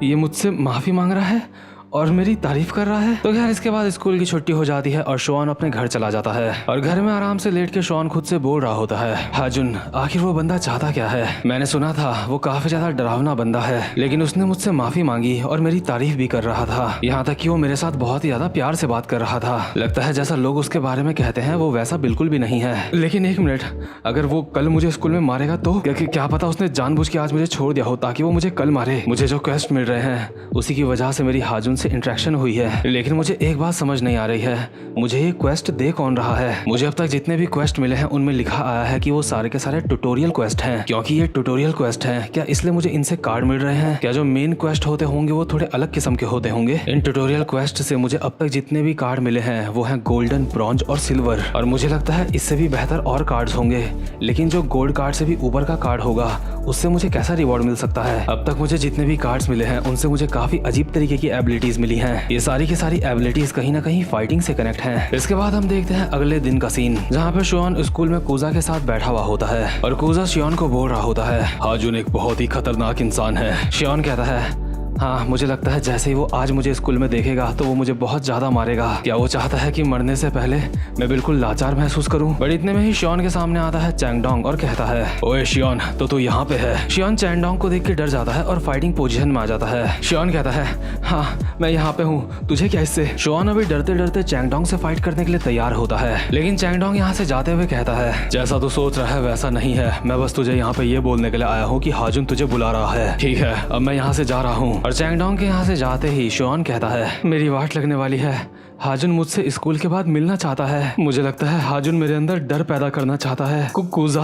ये मुझसे माफी मांग रहा है और मेरी तारीफ कर रहा है? तो खैर इसके बाद स्कूल की छुट्टी हो जाती है और शियोन अपने घर चला जाता है और घर में आराम से लेट के शियोन खुद से बोल रहा होता है, हाजुन आखिर वो बंदा चाहता क्या है? मैंने सुना था वो काफी ज्यादा डरावना बंदा है, लेकिन उसने मुझसे माफी मांगी और मेरी तारीफ भी कर रहा था। यहाँ तक कि वो मेरे साथ बहुत ही ज्यादा प्यार से बात कर रहा था। लगता है जैसा लोग उसके बारे में कहते हैं वो वैसा बिल्कुल भी नहीं है। लेकिन एक मिनट, अगर वो कल मुझे स्कूल में मारेगा तो क्या पता उसने जानबूझ के आज मुझे छोड़ दिया हो ताकि वो मुझे कल मारे। मुझे जो क्वेस्ट मिल रहे हैं उसी की वजह से मेरी हाजुन से इंटरेक्शन हुई है, लेकिन मुझे एक बात समझ नहीं आ रही है, मुझे ये क्वेस्ट दे कौन रहा है? मुझे अब तक जितने भी क्वेस्ट मिले हैं उनमें लिखा आया है कि वो सारे के सारे ट्यूटोरियल क्वेस्ट हैं। क्योंकि ये ट्यूटोरियल क्वेस्ट हैं, क्या इसलिए मुझे इनसे कार्ड मिल रहे हैं? क्या जो मेन क्वेस्ट होते होंगे वो थोड़े अलग किस्म के होते होंगे? इन ट्यूटोरियल क्वेस्ट से मुझे अब तक जितने भी कार्ड मिले हैं वो हैं गोल्डन, ब्रॉन्ज और सिल्वर, और मुझे लगता है इससे भी बेहतर और कार्ड्स होंगे। लेकिन जो गोल्ड कार्ड से भी ऊपर का कार्ड होगा उससे मुझे कैसा रिवॉर्ड मिल सकता है? अब तक मुझे जितने भी कार्ड्स मिले हैं उनसे मुझे काफी अजीब तरीके की एबिलिटीज मिली हैं। ये सारी की सारी एबिलिटीज कहीं ना कहीं फाइटिंग से कनेक्ट हैं। इसके बाद हम देखते हैं अगले दिन का सीन, जहाँ पे शियोन स्कूल में कूजा के साथ बैठा हुआ होता है और कूजा शियोन को बोल रहा होता है, हाजुन एक बहुत ही खतरनाक इंसान है। शियोन कहता है, हाँ मुझे लगता है जैसे ही वो आज मुझे स्कूल में देखेगा तो वो मुझे बहुत ज्यादा मारेगा। क्या वो चाहता है कि मरने से पहले मैं बिल्कुल लाचार महसूस करूं? बट इतने में ही शियोन के सामने आता है चैंगडोंग और कहता है, ओए शियोन तो तू यहाँ पे है। शियोन चैंगडोंग को देख के डर जाता है और फाइटिंग पोजीशन में आ जाता है। शियोन कहता है, हाँ मैं यहाँ पे हूँ, तुझे क्या इससे? शियोन अभी डरते डरते चैंगडोंग से फाइट करने के लिए तैयार होता है, लेकिन चैंगडोंग यहाँ से जाते हुए कहता है, जैसा तू सोच रहा है वैसा नहीं है, मैं बस तुझे यहाँ पे ये बोलने के लिए आया हूँ कि हाजुन तुझे बुला रहा है। ठीक है अब मैं यहाँ से जा रहा हूँ। और चैंगडोंग के यहाँ से जाते ही शियोन कहता है, मेरी वाट लगने वाली है, हाजुन मुझसे स्कूल के बाद मिलना चाहता है। मुझे लगता है हाजुन मेरे अंदर डर पैदा करना चाहता है। कूजा,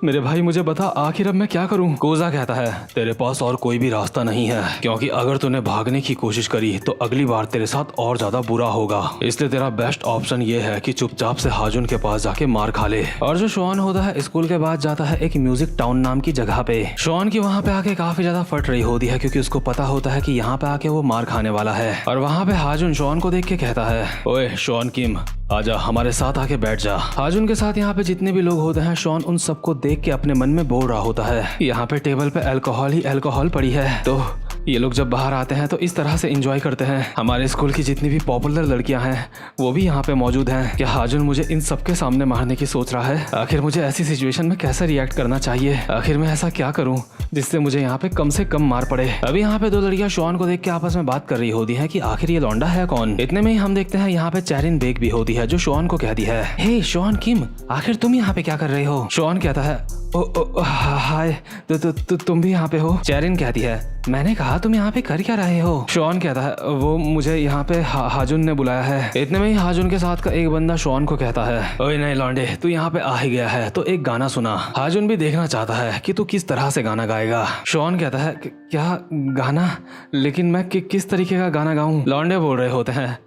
मेरे भाई मुझे बता आखिर अब मैं क्या करूं? कूजा कहता है तेरे पास और कोई भी रास्ता नहीं है, क्योंकि अगर तूने भागने की कोशिश करी तो अगली बार तेरे साथ और ज्यादा बुरा होगा। इसलिए तेरा बेस्ट ऑप्शन ये है कि चुपचाप से हाजुन के पास जाके मार खा ले। और जो शॉन होता है स्कूल के बाद जाता है एक म्यूजिक टाउन नाम की जगह पे। शॉन की वहाँ पे आके काफी ज्यादा फट रही होती है, क्योंकि उसको पता होता है कि यहाँ पे आके वो मार खाने वाला है। और वहाँ पे हाजुन शॉन को देख के कहता है, ओए शॉन किम, आजा हमारे साथ आके बैठ जा। हाजुन के साथ यहाँ पे जितने भी लोग होते हैं, शॉन उन सबको देख के अपने मन में बोल रहा होता है, यहाँ पे टेबल पे अल्कोहल ही अल्कोहल पड़ी है, तो ये लोग जब बाहर आते हैं तो इस तरह से एंजॉय करते हैं। हमारे स्कूल की जितनी भी पॉपुलर लड़कियां हैं वो भी यहाँ पे मौजूद हैं। क्या हाजुन मुझे इन सबके सामने मारने की सोच रहा है? आखिर मुझे ऐसी सिचुएशन में कैसे रिएक्ट करना चाहिए? आखिर मैं ऐसा क्या करूं जिससे मुझे यहाँ पे कम से कम मार पड़े? अभी यहाँ पे दो लड़कियां शॉन को देख के आपस में बात कर रही होती है कि आखिर ये लौंडा है कौन। इतने में ही हम देखते हैं यहाँ पे चैरिन बेग भी होती है, जो शॉन को कहती है, हे शॉन किम, आखिर तुम यहाँ पे क्या कर रहे हो? शॉन कहता है, ओ हाय, तुम भी यहाँ पे हो? चैरिन कहती है, मैंने कहा तुम यहाँ पे कर क्या रहे हो? शॉन कहता है, वो मुझे यहाँ पे हाजुन ने बुलाया है। इतने में ही हाजुन के साथ का एक बंदा शॉन को कहता है, ओए नहीं लौंडे, तू यहाँ पे आ ही गया है तो एक गाना सुना। हाजुन भी देखना चाहता है कि तू किस तरह से गाना गाएगा। शॉन कहता है, क्या गाना? लेकिन मैं किस तरीके का गाना गाऊं? लौंडे बोल रहे होते हैं,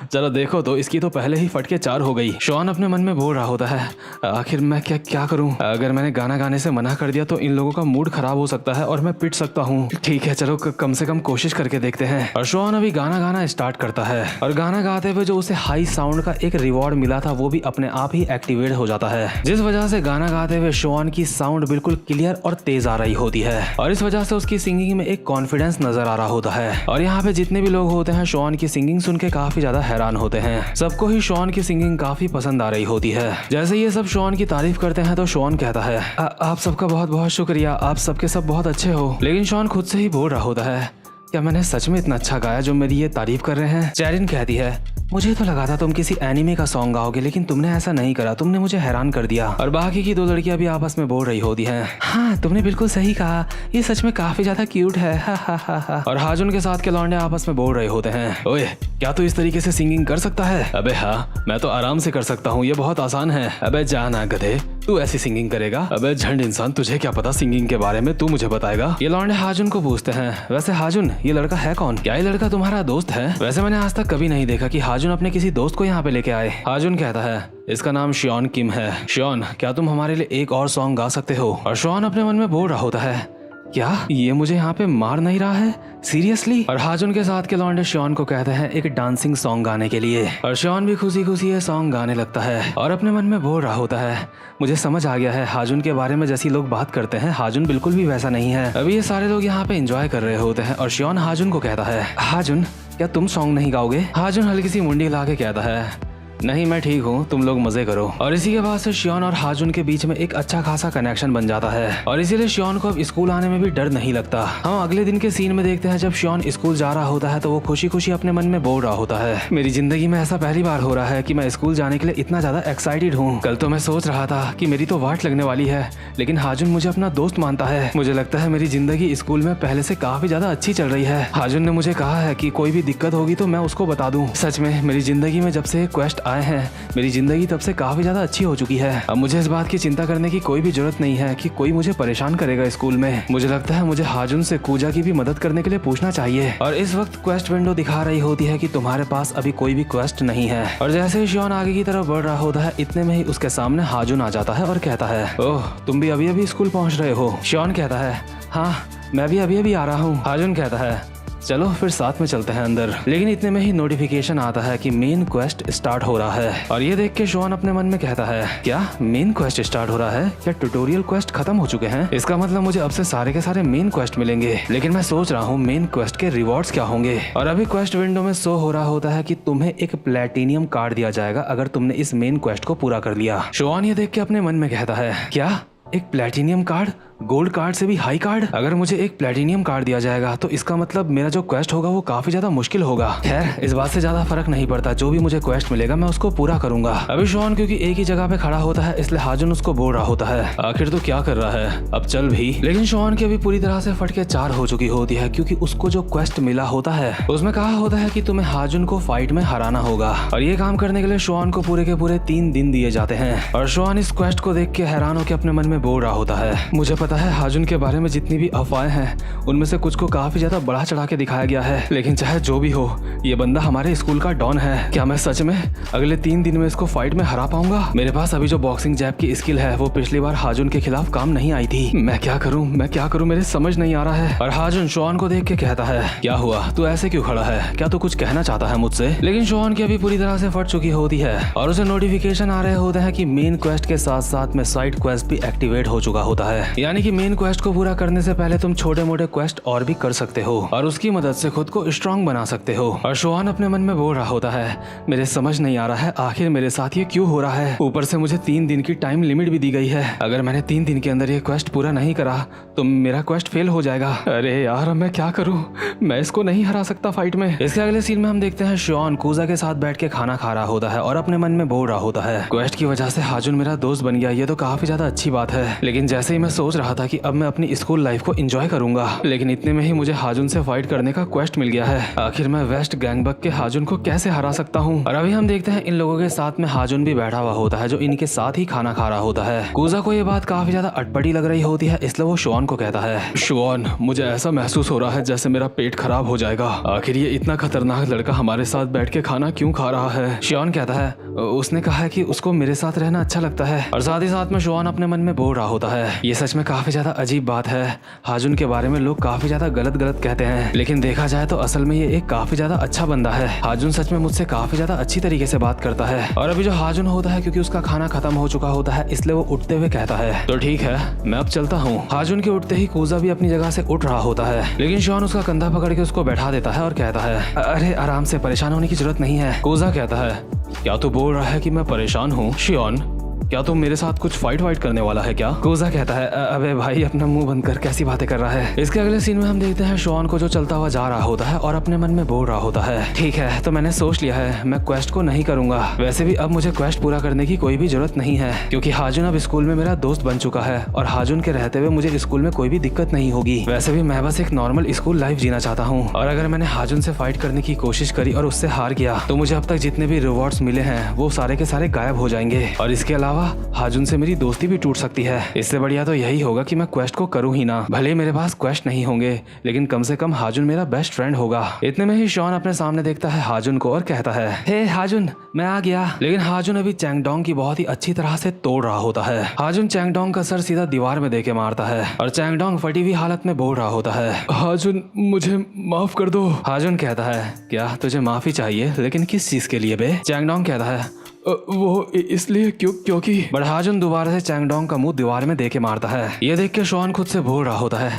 चलो देखो तो इसकी तो पहले ही फटके 4 हो गई। शॉन अपने मन में बोल रहा होता है, आखिर मैं क्या करूं? अगर मैंने गाना गाने से मना कर दिया तो इन लोगों का मूड खराब हो सकता है और मैं पिट सकता हूँ। ठीक है चलो कम से कम कोशिश करके देखते हैं। और शॉन अभी गाना गाना स्टार्ट करता है और गाना गाते हुए जो उसे हाई साउंड का एक रिवॉर्ड मिला था वो भी अपने आप ही एक्टिवेट हो जाता है, जिस वजह से गाना गाते हुए शॉन की साउंड बिल्कुल क्लियर और तेज आ रही होती है और इस वजह से उसकी सिंगिंग में एक कॉन्फिडेंस नजर आ रहा होता है। और यहाँ पे जितने भी लोग होते हैं शॉन की सिंगिंग सुन के काफी ज्यादा हैरान होते हैं। सबको ही शॉन की सिंगिंग काफी पसंद आ रही होती है। जैसे ये सब शॉन की तारीफ करते हैं तो शॉन कहता है, आप सबका बहुत बहुत शुक्रिया, आप सबके सब बहुत अच्छे हो। लेकिन शॉन खुद से ही बोल रहा होता है, क्या मैंने सच में इतना अच्छा गाया जो मेरी ये तारीफ कर रहे हैं? चैरिन कहती है, मुझे तो लगा था तुम किसी एनिमे का सॉन्ग गाओगे, लेकिन तुमने ऐसा नहीं करा, तुमने मुझे हैरान कर दिया। और बाकी की दो लड़कियां भी आपस में बोल रही होती हैं, हाँ तुमने बिल्कुल सही कहा, ये सच में काफी ज्यादा क्यूट है, हा हा हा हा। और हाजुन के साथ के लौंडे आपस में बोल रहे होते हैं, ओए क्या तू इस तरीके से सिंगिंग कर सकता है? अबे हाँ, मैं तो आराम से कर सकता हूँ, ये बहुत आसान है। अबे जाना गधे, तू ऐसी सिंगिंग करेगा? अबे झंड इंसान, तुझे क्या पता सिंगिंग के बारे में, तू मुझे बताएगा। ये लौंडे हाजुन को पूछते हैं, वैसे हाजुन ये लड़का है कौन? क्या ये लड़का तुम्हारा दोस्त है? वैसे मैंने आज तक कभी नहीं देखा कि हाजुन अपने किसी दोस्त को यहाँ पे लेके आए। हाजुन कहता है, इसका नाम शॉन किम है। शॉन, क्या तुम हमारे लिए एक और सॉन्ग गा सकते हो? और शॉन अपने मन में बोल रहा होता है, क्या ये मुझे यहाँ पे मार नहीं रहा है? सीरियसली? और हाजुन के साथ के लौंडे शॉन को कहते हैं एक डांसिंग सॉन्ग गाने के लिए और शॉन भी खुशी खुशी ये सॉन्ग गाने लगता है और अपने मन में बोल रहा होता है, मुझे समझ आ गया है हाजुन के बारे में, जैसी लोग बात करते हैं हाजुन बिल्कुल भी वैसा नहीं है। अभी ये सारे लोग यहाँ पे एंजॉय कर रहे होते हैं और शॉन हाजुन को कहता है, हाजुन क्या तुम सॉन्ग नहीं गाओगे? हाजुन हल्की सी मुंडी ला के कहता है, नहीं मैं ठीक हूँ, तुम लोग मजे करो। और इसी के बाद से शॉन और हाजुन के बीच में एक अच्छा खासा कनेक्शन बन जाता है और इसीलिए शॉन को अब स्कूल आने में भी डर नहीं लगता। हम अगले दिन के सीन में देखते हैं जब शॉन स्कूल जा रहा होता है तो वो खुशी खुशी अपने मन में बोल रहा होता है, मेरी जिंदगी में ऐसा पहली बार हो रहा है कि मैं स्कूल जाने के लिए इतना ज्यादा एक्साइटेड हूँ। कल तो मैं सोच रहा था कि मेरी तो वाट लगने वाली है, लेकिन हाजुन मुझे अपना दोस्त मानता है। मुझे लगता है मेरी जिंदगी स्कूल में पहले से काफी ज्यादा अच्छी चल रही है। हाजुन ने मुझे कहा है कि कोई भी दिक्कत होगी तो मैं उसको बता दूं। सच में मेरी जिंदगी में जब से क्वेस्ट आए हैं मेरी जिंदगी तब से काफी ज्यादा अच्छी हो चुकी है। अब मुझे इस बात की चिंता करने की कोई भी जरूरत नहीं है कि कोई मुझे परेशान करेगा स्कूल में। मुझे लगता है मुझे हाजुन से कूजा की भी मदद करने के लिए पूछना चाहिए। और इस वक्त क्वेस्ट विंडो दिखा रही होती है कि तुम्हारे पास अभी कोई भी क्वेस्ट नहीं है। और जैसे ही शॉन आगे की तरफ बढ़ रहा होता है इतने में ही उसके सामने हाजुन आ जाता है और कहता है, ओह तुम भी अभी अभी स्कूल पहुँच रहे हो? शॉन कहता है, हाँ मैं भी अभी अभी आ रहा हूँ। हाजुन कहता है, चलो फिर साथ में चलते हैं अंदर। लेकिन इतने में ही नोटिफिकेशन आता है कि मेन क्वेस्ट स्टार्ट हो रहा है और ये देख के शॉन अपने मन में कहता है, क्या मेन क्वेस्ट स्टार्ट हो रहा है? क्या ट्यूटोरियल क्वेस्ट खत्म हो चुके हैं? इसका मतलब मुझे अब से सारे के सारे मेन क्वेस्ट मिलेंगे। लेकिन मैं सोच रहा हूँ मेन क्वेस्ट के रिवॉर्ड्स क्या होंगे। और अभी क्वेस्ट विंडो में शो हो रहा होता है कि तुम्हें एक प्लेटिनियम कार्ड दिया जाएगा अगर तुमने इस मेन क्वेस्ट को पूरा कर लिया। शॉन ये देख के अपने मन में कहता है, क्या एक प्लेटिनियम कार्ड? गोल्ड कार्ड से भी हाई कार्ड। अगर मुझे एक प्लेटिनियम कार्ड दिया जाएगा तो इसका मतलब मेरा जो क्वेस्ट होगा वो काफी ज्यादा मुश्किल होगा। खैर इस बात से ज्यादा फर्क नहीं पड़ता, जो भी मुझे क्वेस्ट मिलेगा मैं उसको पूरा करूंगा। अभी शॉन क्योंकि एक ही जगह पे खड़ा होता है इसलिए हाजुन उसको बोल रहा होता है, आखिर तो क्या कर रहा है, अब चल भी। लेकिन शॉन की अभी पूरी तरह से फटके 4 हो चुकी होती है क्योंकि उसको जो क्वेस्ट मिला होता है उसमें कहा होता है कि तुम्हें हाजुन को फाइट में हराना होगा और ये काम करने के लिए शॉन को पूरे के पूरे 3 दिन दिए जाते हैं। और शॉन इस क्वेस्ट को देख के हैरान होकर अपने मन में बोल रहा होता है, मुझे पता है हाजुन के बारे में जितनी भी अफवाहें हैं उनमें से कुछ को काफी ज्यादा बढ़ा चढ़ा के दिखाया गया है, लेकिन चाहे जो भी हो ये बंदा हमारे स्कूल का डॉन है। क्या मैं सच में अगले 3 दिन में इसको फाइट में हरा पाऊंगा? मेरे पास अभी जो बॉक्सिंग जैब की स्किल है वो पिछली बार हाजुन के खिलाफ काम नहीं आई थी। मैं क्या करूं मेरे समझ नहीं आ रहा है। और हाजुन शॉन को देख के कहता है, क्या हुआ, तू ऐसे क्यों खड़ा है, क्या तू कुछ कहना चाहता है मुझसे? लेकिन शॉन की अभी पूरी तरह से फट चुकी होती है और उसे नोटिफिकेशन आ रहे होते हैं कि मेन क्वेस्ट के साथ साथ में साइड क्वेस्ट भी एक्टिवेट हो चुका होता है। यानी कि मेन क्वेस्ट को पूरा करने से पहले तुम छोटे मोटे क्वेस्ट और भी कर सकते हो और उसकी मदद से खुद को स्ट्रांग बना सकते हो। और शॉन अपने मन में बोल रहा होता है, मेरे समझ नहीं आ रहा है आखिर मेरे साथ ये क्यों हो रहा है। ऊपर से मुझे 3 दिन की टाइम लिमिट भी दी गई है, अगर मैंने 3 दिन के अंदर ये क्वेस्ट पूरा नहीं करा तो मेरा क्वेस्ट फेल हो जाएगा। अरे यार अब मैं क्या करूं, मैं इसको नहीं हरा सकता फाइट में। इसके अगले सीन में हम देखते हैं शॉन कूजा के साथ बैठ के खाना खा रहा होता है और अपने मन में बोल रहा होता है, क्वेस्ट की वजह से हाजुन मेरा दोस्त बन गया, ये तो काफी ज्यादा अच्छी बात है। लेकिन जैसे ही मैं सोच रहा था कि अब मैं अपनी स्कूल लाइफ को एंजॉय करूंगा, लेकिन इतने में ही मुझे हाजुन से फाइट करने का क्वेस्ट मिल गया है। आखिर मैं वेस्ट गैंगबक के हाजुन को कैसे हरा सकता हूँ? और अभी हम देखते हैं इन लोगों के साथ में हाजुन भी बैठा हुआ होता है जो इनके साथ ही खाना खा रहा होता है। कूजा को ये बात काफी ज्यादा अटपटी लग रही होती है इसलिए वो शॉन को कहता है, शॉन मुझे ऐसा महसूस हो रहा है जैसे मेरा पेट खराब हो जाएगा, आखिर ये इतना खतरनाक लड़का हमारे साथ बैठ के खाना क्यों खा रहा है? शॉन कहता है, उसने कहा है कि उसको मेरे साथ रहना अच्छा लगता है। और साथ ही साथ में शॉन अपने मन में बोल रहा होता है, ये सच में काफी ज्यादा अजीब बात है, हाजुन के बारे में लोग काफी ज्यादा गलत कहते हैं, लेकिन देखा जाए तो असल में ये एक काफी ज्यादा अच्छा बंदा है। हाजुन सच में मुझसे काफी ज्यादा अच्छी तरीके से बात करता है। और अभी जो हाजुन होता है क्योंकि उसका खाना खत्म हो चुका होता है इसलिए वो उठते हुए कहता है, तो ठीक है मैं अब चलता हूँ। हाजुन के उठते ही कूजा भी अपनी जगह से उठ रहा होता है, लेकिन शॉन उसका कंधा पकड़ के उसको बैठा देता है और कहता है, अरे आराम से, परेशान होने की जरूरत नहीं है। कूजा कहता है, क्या तू बोल रहा है कि मैं परेशान हूँ? शियोन क्या तुम मेरे साथ कुछ फाइट करने वाला है क्या? कूजा कहता है, अबे भाई अपना मुंह बंद कर, कैसी बातें कर रहा है। इसके अगले सीन में हम देखते हैं शॉन को जो चलता हुआ जा रहा होता है और अपने मन में बोल रहा होता है, ठीक है तो मैंने सोच लिया है मैं क्वेस्ट को नहीं करूंगा। वैसे भी अब मुझे क्वेस्ट पूरा करने की कोई भी जरूरत नहीं है क्योंकि हाजुन अब स्कूल में मेरा दोस्त बन चुका है और हाजुन के रहते हुए मुझे स्कूल में कोई भी दिक्कत नहीं होगी। वैसे भी मैं बस एक नॉर्मल स्कूल लाइफ जीना चाहता हूँ और अगर मैंने हाजुन से फाइट करने की कोशिश करी और उससे हार गया तो मुझे अब तक जितने भी रिवॉर्ड्स मिले हैं वो सारे के सारे गायब हो जाएंगे और इसके अलावा हाजुन से मेरी दोस्ती भी टूट सकती है। इससे बढ़िया तो यही होगा कि मैं क्वेस्ट को करूं ही ना, भले मेरे पास क्वेस्ट नहीं होंगे लेकिन कम से कम हाजुन मेरा बेस्ट फ्रेंड होगा। इतने में ही शॉन अपने सामने देखता है हाजुन को और कहता है, हे हाजुन मैं आ गया। लेकिन हाजुन अभी चैंगडोंग की बहुत ही अच्छी तरह से तोड़ रहा होता है। हाजुन चैंगडोंग का सर सीधा दीवार में देके मारता है और चैंगडोंग फटी हुई हालत में बोल रहा होता है, हाजुन मुझे माफ कर दो। हाजुन कहता है, क्या तुझे माफी चाहिए, लेकिन किस चीज के लिए बे? चैंगडोंग कहता है, वो इसलिए क्योंकि। बट हाजुन दोबारा से चैंगडोंग का मुंह दीवार में देके मारता है। ये देख के शॉन खुद से बोल रहा होता है,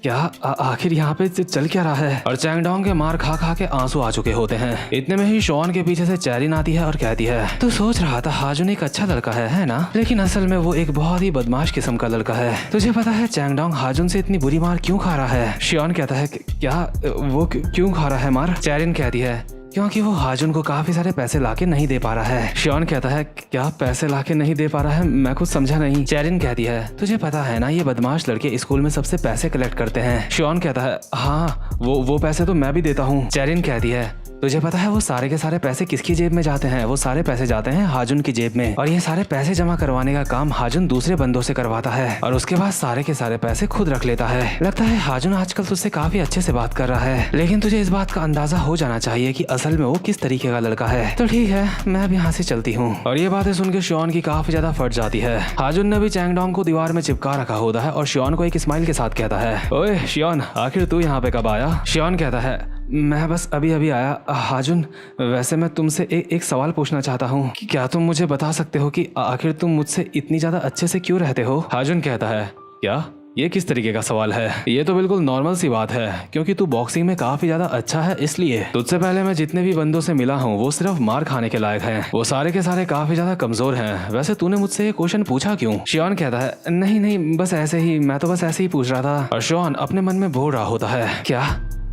क्या आखिर यहाँ पे चल क्या रहा है? और चैंगडोंग के मार खा खा के आंसू आ चुके होते हैं। इतने में ही शॉन के पीछे से चैरिन आती है और कहती है, तू सोच रहा था हाजुन एक अच्छा लड़का है ना, लेकिन असल में वो एक बहुत ही बदमाश किस्म का लड़का है। तुझे पता है चैंगडोंग हाजुन से इतनी बुरी मार क्यों खा रहा है? शॉन कहता है, क्या वो क्यों खा रहा है मार? चैरिन कहती है, क्योंकि वो हाजुन को काफी सारे पैसे लाके नहीं दे पा रहा है। शॉन कहता है, क्या पैसे लाके नहीं दे पा रहा है? मैं कुछ समझा नहीं। चैरिन कहती है, तुझे पता है ना ये बदमाश लड़के स्कूल में सबसे पैसे कलेक्ट करते हैं। शॉन कहता है, हाँ वो पैसे तो मैं भी देता हूँ। चैरिन कहती है, तुझे पता है वो सारे के सारे पैसे किसकी जेब में जाते हैं? वो सारे पैसे जाते हैं हाजुन की जेब में और ये सारे पैसे जमा करवाने का काम हाजुन दूसरे बंदों से करवाता है और उसके बाद सारे के सारे पैसे खुद रख लेता है। लगता है हाजुन आजकल तुझसे काफी अच्छे से बात कर रहा है, लेकिन तुझे इस बात का अंदाजा हो जाना चाहिए कि असल में वो किस तरीके का लड़का है। तो ठीक है मैं अब यहाँ से चलती हूँ। और ये बातें सुनकर शॉन की काफी ज्यादा फट जाती है। हाजुन ने भी चैंगडोंग को दीवार में चिपका रखा होता है और शॉन को एक स्माइल के साथ कहता है, ओए शॉन आखिर तू यहाँ पे कब आया? शॉन कहता है, मैं बस अभी आया। हाजुन वैसे मैं तुमसे एक सवाल पूछना चाहता हूँ, क्या तुम मुझे बता सकते हो कि आखिर तुम मुझसे इतनी ज्यादा अच्छे से क्यों रहते हो? हाजुन कहता है, क्या ये किस तरीके का सवाल है? ये तो बिल्कुल नॉर्मल सी बात है, क्योंकि तू बॉक्सिंग में काफी ज्यादा अच्छा है इसलिए। तुझसे पहले मैं जितने भी बंदों से मिला हूँ वो सिर्फ मार खाने के लायक हैं। वो सारे के सारे काफी ज्यादा कमजोर हैं। वैसे तूने मुझसे ये क्वेश्चन पूछा क्यों? शियोन कहता है, नहीं नहीं बस ऐसे ही, मैं तो बस ऐसे ही पूछ रहा था। और शियोन अपने मन में बोल रहा होता है, क्या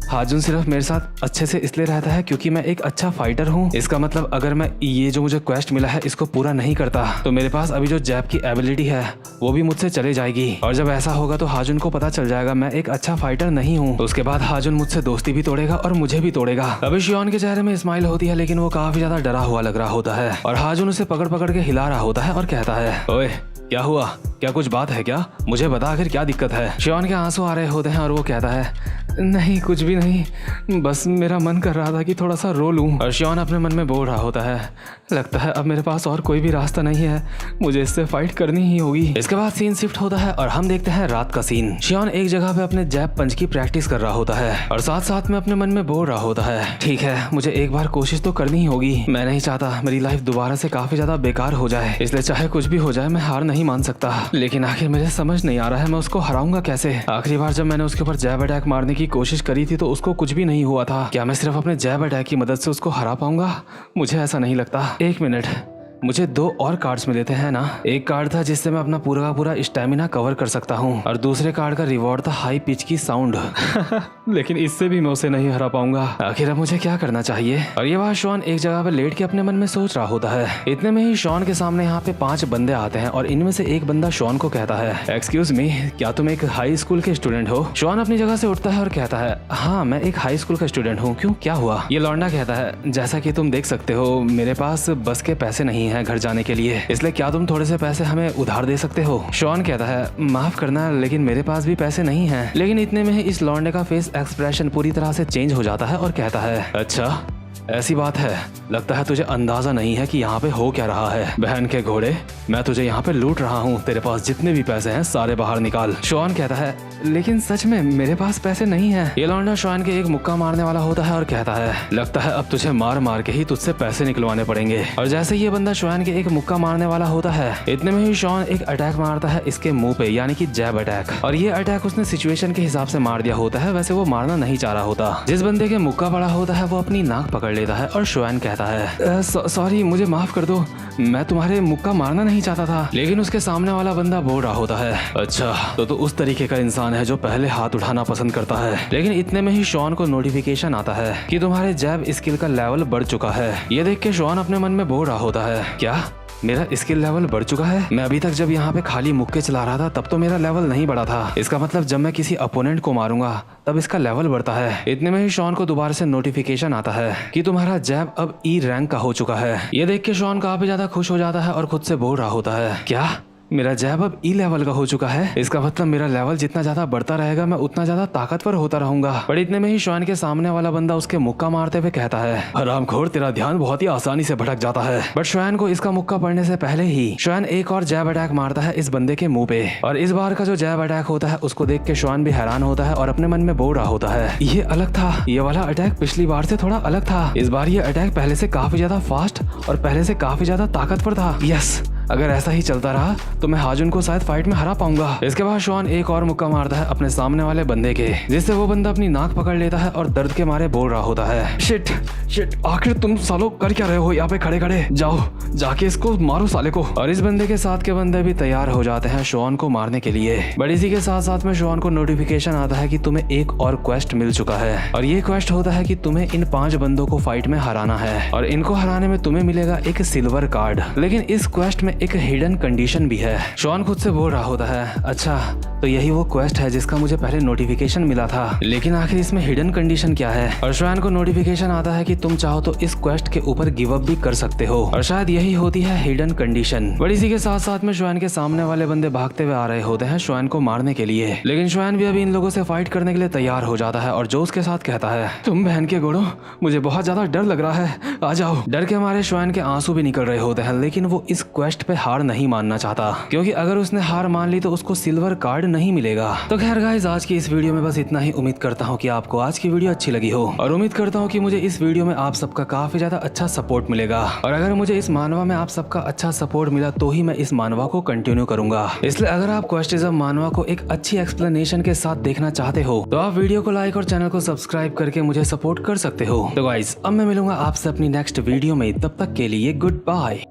हाजुन सिर्फ मेरे साथ अच्छे से इसलिए रहता है क्योंकि मैं एक अच्छा फाइटर हूँ? इसका मतलब अगर मैं ये जो मुझे क्वेस्ट मिला है इसको पूरा नहीं करता तो मेरे पास अभी जो जैब की एबिलिटी है वो भी मुझसे चले जाएगी। और जब ऐसा होगा तो हाजुन को पता चल जाएगा मैं एक अच्छा फाइटर नहीं हूँ। तो उसके बाद हाजुन मुझसे दोस्ती भी तोड़ेगा और मुझे भी तोड़ेगा। अभी शियोन के चेहरे में स्माइल होती है, लेकिन वो काफी ज्यादा डरा हुआ लग रहा होता है। और हाजुन उसे पकड़ पकड़ के हिला रहा होता है और कहता है, ओए क्या हुआ? क्या कुछ बात है क्या? मुझे बता आखिर क्या दिक्कत है? शियोन के आंसू आ रहे होते हैं और वो कहता है, नहीं कुछ भी नहीं, बस मेरा मन कर रहा था कि थोड़ा सा रो लूं। और शियोन अपने मन में बोल रहा होता है, लगता है अब मेरे पास और कोई भी रास्ता नहीं है, मुझे इससे फाइट करनी ही होगी। इसके बाद सीन शिफ्ट होता है और हम देखते हैं रात का सीन। शियोन एक जगह पे अपने जैब पंच की प्रैक्टिस कर रहा होता है और साथ साथ में अपने मन में बोल रहा होता है, ठीक है मुझे एक बार कोशिश तो करनी ही होगी। मैं नहीं चाहता मेरी लाइफ दोबारा से काफी ज्यादा बेकार हो जाए, इसलिए चाहे कुछ भी हो जाए मैं हार नहीं मान सकता। लेकिन आखिर मुझे समझ नहीं आ रहा है मैं उसको हराऊंगा कैसे। आखिरी बार जब मैंने उसके ऊपर जैब अटैक मारने की कोशिश करी थी तो उसको कुछ भी नहीं हुआ था। क्या मैं सिर्फ अपने जैब अटैक की मदद से उसको हरा पाऊंगा? मुझे ऐसा नहीं लगता। एक मिनट, मुझे 2 और कार्ड्स मिले थे है ना? एक कार्ड था जिससे मैं अपना पूरा का पूरा स्टेमिना कवर कर सकता हूँ और दूसरे कार्ड का रिवॉर्ड था हाई पिच की साउंड। लेकिन इससे भी मैं उसे नहीं हरा पाऊंगा। आखिर अब मुझे क्या करना चाहिए? और ये बात शॉन एक जगह पे लेट के अपने मन में सोच रहा होता है। इतने में ही शॉन के सामने यहाँ पे 5 बंदे आते हैं और इनमें से एक बंदा शॉन को कहता है, एक्सक्यूज मी, क्या तुम एक हाई स्कूल के स्टूडेंट हो? शॉन अपनी जगह से उठता है और कहता है, हाँ मैं एक हाई स्कूल का स्टूडेंट हूँ, क्यों क्या हुआ? ये लौंडा कहता है, जैसा कि तुम देख सकते हो मेरे पास बस के पैसे नहीं है घर जाने के लिए, इसलिए क्या तुम थोड़े से पैसे हमें उधार दे सकते हो? शॉन कहता है, माफ करना लेकिन मेरे पास भी पैसे नहीं हैं। लेकिन इतने में ही इस लौंडे का फेस एक्सप्रेशन पूरी तरह से चेंज हो जाता है और कहता है, अच्छा ऐसी बात है, लगता है तुझे अंदाजा नहीं है कि यहाँ पे हो क्या रहा है। बहन के घोड़े, मैं तुझे यहाँ पे लूट रहा हूँ, तेरे पास जितने भी पैसे हैं सारे बाहर निकाल। शॉन कहता है, लेकिन सच में मेरे पास पैसे नहीं है। ये लौंडा शॉन के एक मुक्का मारने वाला होता है और कहता है, लगता है अब तुझे मार मार के ही तुझसे पैसे निकलवाने पड़ेंगे। और जैसे ये बंदा शॉन के एक मुक्का मारने वाला होता है इतने में ही शॉन एक अटैक मारता है इसके मुंह पे, यानी कि जैब अटैक। और ये अटैक उसने सिचुएशन के हिसाब से मार दिया होता है, वैसे वो मारना नहीं चाह रहा होता। जिस बंदे के मुक्का पड़ा होता है वो अपनी नाक पकड़ लेता है और शॉन कहता है, सॉरी मुझे माफ कर दो, मैं तुम्हारे मुक्का मारना नहीं चाहता था। लेकिन उसके सामने वाला बंदा बोल रहा होता है, अच्छा तो उस तरीके का इंसान है जो पहले हाथ उठाना पसंद करता है। लेकिन इतने में ही शॉन को नोटिफिकेशन आता है कि तुम्हारे जैब स्किल का लेवल बढ़ चुका है। ये देख के शॉन अपने मन में बोल रहा होता है, क्या मेरा स्किल लेवल बढ़ चुका है? मैं अभी तक जब यहाँ पे खाली मुक्के चला रहा था तब तो मेरा लेवल नहीं बढ़ा था। इसका मतलब जब मैं किसी अपोनेंट को मारूंगा तब इसका लेवल बढ़ता है। इतने में ही शॉन को दोबारा से नोटिफिकेशन आता है कि तुम्हारा जैब अब ई रैंक का हो चुका है। ये देख के शॉन काफी ज्यादा खुश हो जाता है और खुद से बोल रहा होता है, क्या मेरा जैब अब ई लेवल का हो चुका है? इसका मतलब मेरा लेवल जितना ज्यादा बढ़ता रहेगा मैं उतना ज्यादा ताकतवर होता रहूंगा। पर इतने में ही शॉन के सामने वाला बंदा उसके मुक्का मारते हुए कहता है, हरामखोर तेरा ध्यान बहुत ही आसानी से भटक जाता है। बट शॉन को इसका मुक्का पड़ने से पहले ही शॉन एक और जैब अटैक मारता है इस बंदे के मुंह पे। और इस बार का जो जैब अटैक होता है उसको देख के शॉन भी हैरान होता है और अपने मन में बोल रहा होता है, ये अलग था, ये वाला अटैक पिछली बार से थोड़ा अलग था। इस बार ये अटैक पहले से काफी ज्यादा फास्ट और पहले से काफी ज्यादा ताकतवर था। यस, अगर ऐसा ही चलता रहा तो मैं हाजुन को शायद फाइट में हरा पाऊंगा। इसके बाद शॉन एक और मुक्का मारता है अपने सामने वाले बंदे के, जिससे वो बंदा अपनी नाक पकड़ लेता है और दर्द के मारे बोल रहा होता है, शिट शिट, आखिर तुम सालों कर क्या रहे हो यहाँ पे खड़े खड़े? जाओ जाके इसको मारो साले को। और इस बंदे के साथ के बंदे भी तैयार हो जाते हैं शॉन को मारने के लिए। बट इसी के साथ साथ में शॉन को नोटिफिकेशन आता है कि तुम्हें एक और क्वेस्ट मिल चुका है और ये क्वेस्ट होता है कि तुम्हें इन 5 बंदों को फाइट में हराना है और इनको हराने में तुम्हें मिलेगा एक सिल्वर कार्ड। लेकिन इस क्वेस्ट में एक हिडन कंडीशन भी है। शॉन खुद से बोल रहा होता है, अच्छा तो यही वो क्वेस्ट है जिसका मुझे पहले नोटिफिकेशन मिला था, लेकिन आखिर इसमें हिडन कंडीशन क्या है? और शॉन को नोटिफिकेशन आता है कि तुम चाहो तो इस क्वेस्ट के ऊपर गिव अप भी कर सकते हो और शायद यही होती है हिडन कंडीशन। बट इसी के साथ साथ में शॉन के सामने वाले बंदे भागते हुए आ रहे होते हैं शॉन को मारने के लिए। लेकिन शॉन भी अभी इन लोगों से फाइट करने के लिए तैयार हो जाता है और जो उसके साथ कहता है, तुम बहन के गोड़ो, मुझे बहुत ज्यादा डर लग रहा है, आ जाओ। डर के मारे शॉन के आंसू भी निकल रहे होते हैं, लेकिन वो इस क्वेस्ट टेस्ट पे हार नहीं मानना चाहता, क्योंकि अगर उसने हार मान ली तो उसको सिल्वर कार्ड नहीं मिलेगा। तो खैर गाइस, आज की इस वीडियो में बस इतना ही। उम्मीद करता हूँ कि आपको आज की वीडियो अच्छी लगी हो, और उम्मीद करता हूँ कि मुझे इस वीडियो में आप सबका काफी ज्यादा अच्छा सपोर्ट मिलेगा। और अगर मुझे इस मानवा में आप सबका अच्छा सपोर्ट मिला तो ही मैं इस मानवा को कंटिन्यू करूंगा। इसलिए अगर आप क्वेश्चनिज्म मानवा को एक अच्छी एक्सप्लेनेशन के साथ देखना चाहते हो तो आप वीडियो को लाइक और चैनल को सब्सक्राइब करके मुझे सपोर्ट कर सकते हो। तो गाइस, अब मैं मिलूंगा आपसे अपनी नेक्स्ट वीडियो में, तब तक के लिए गुड बाय।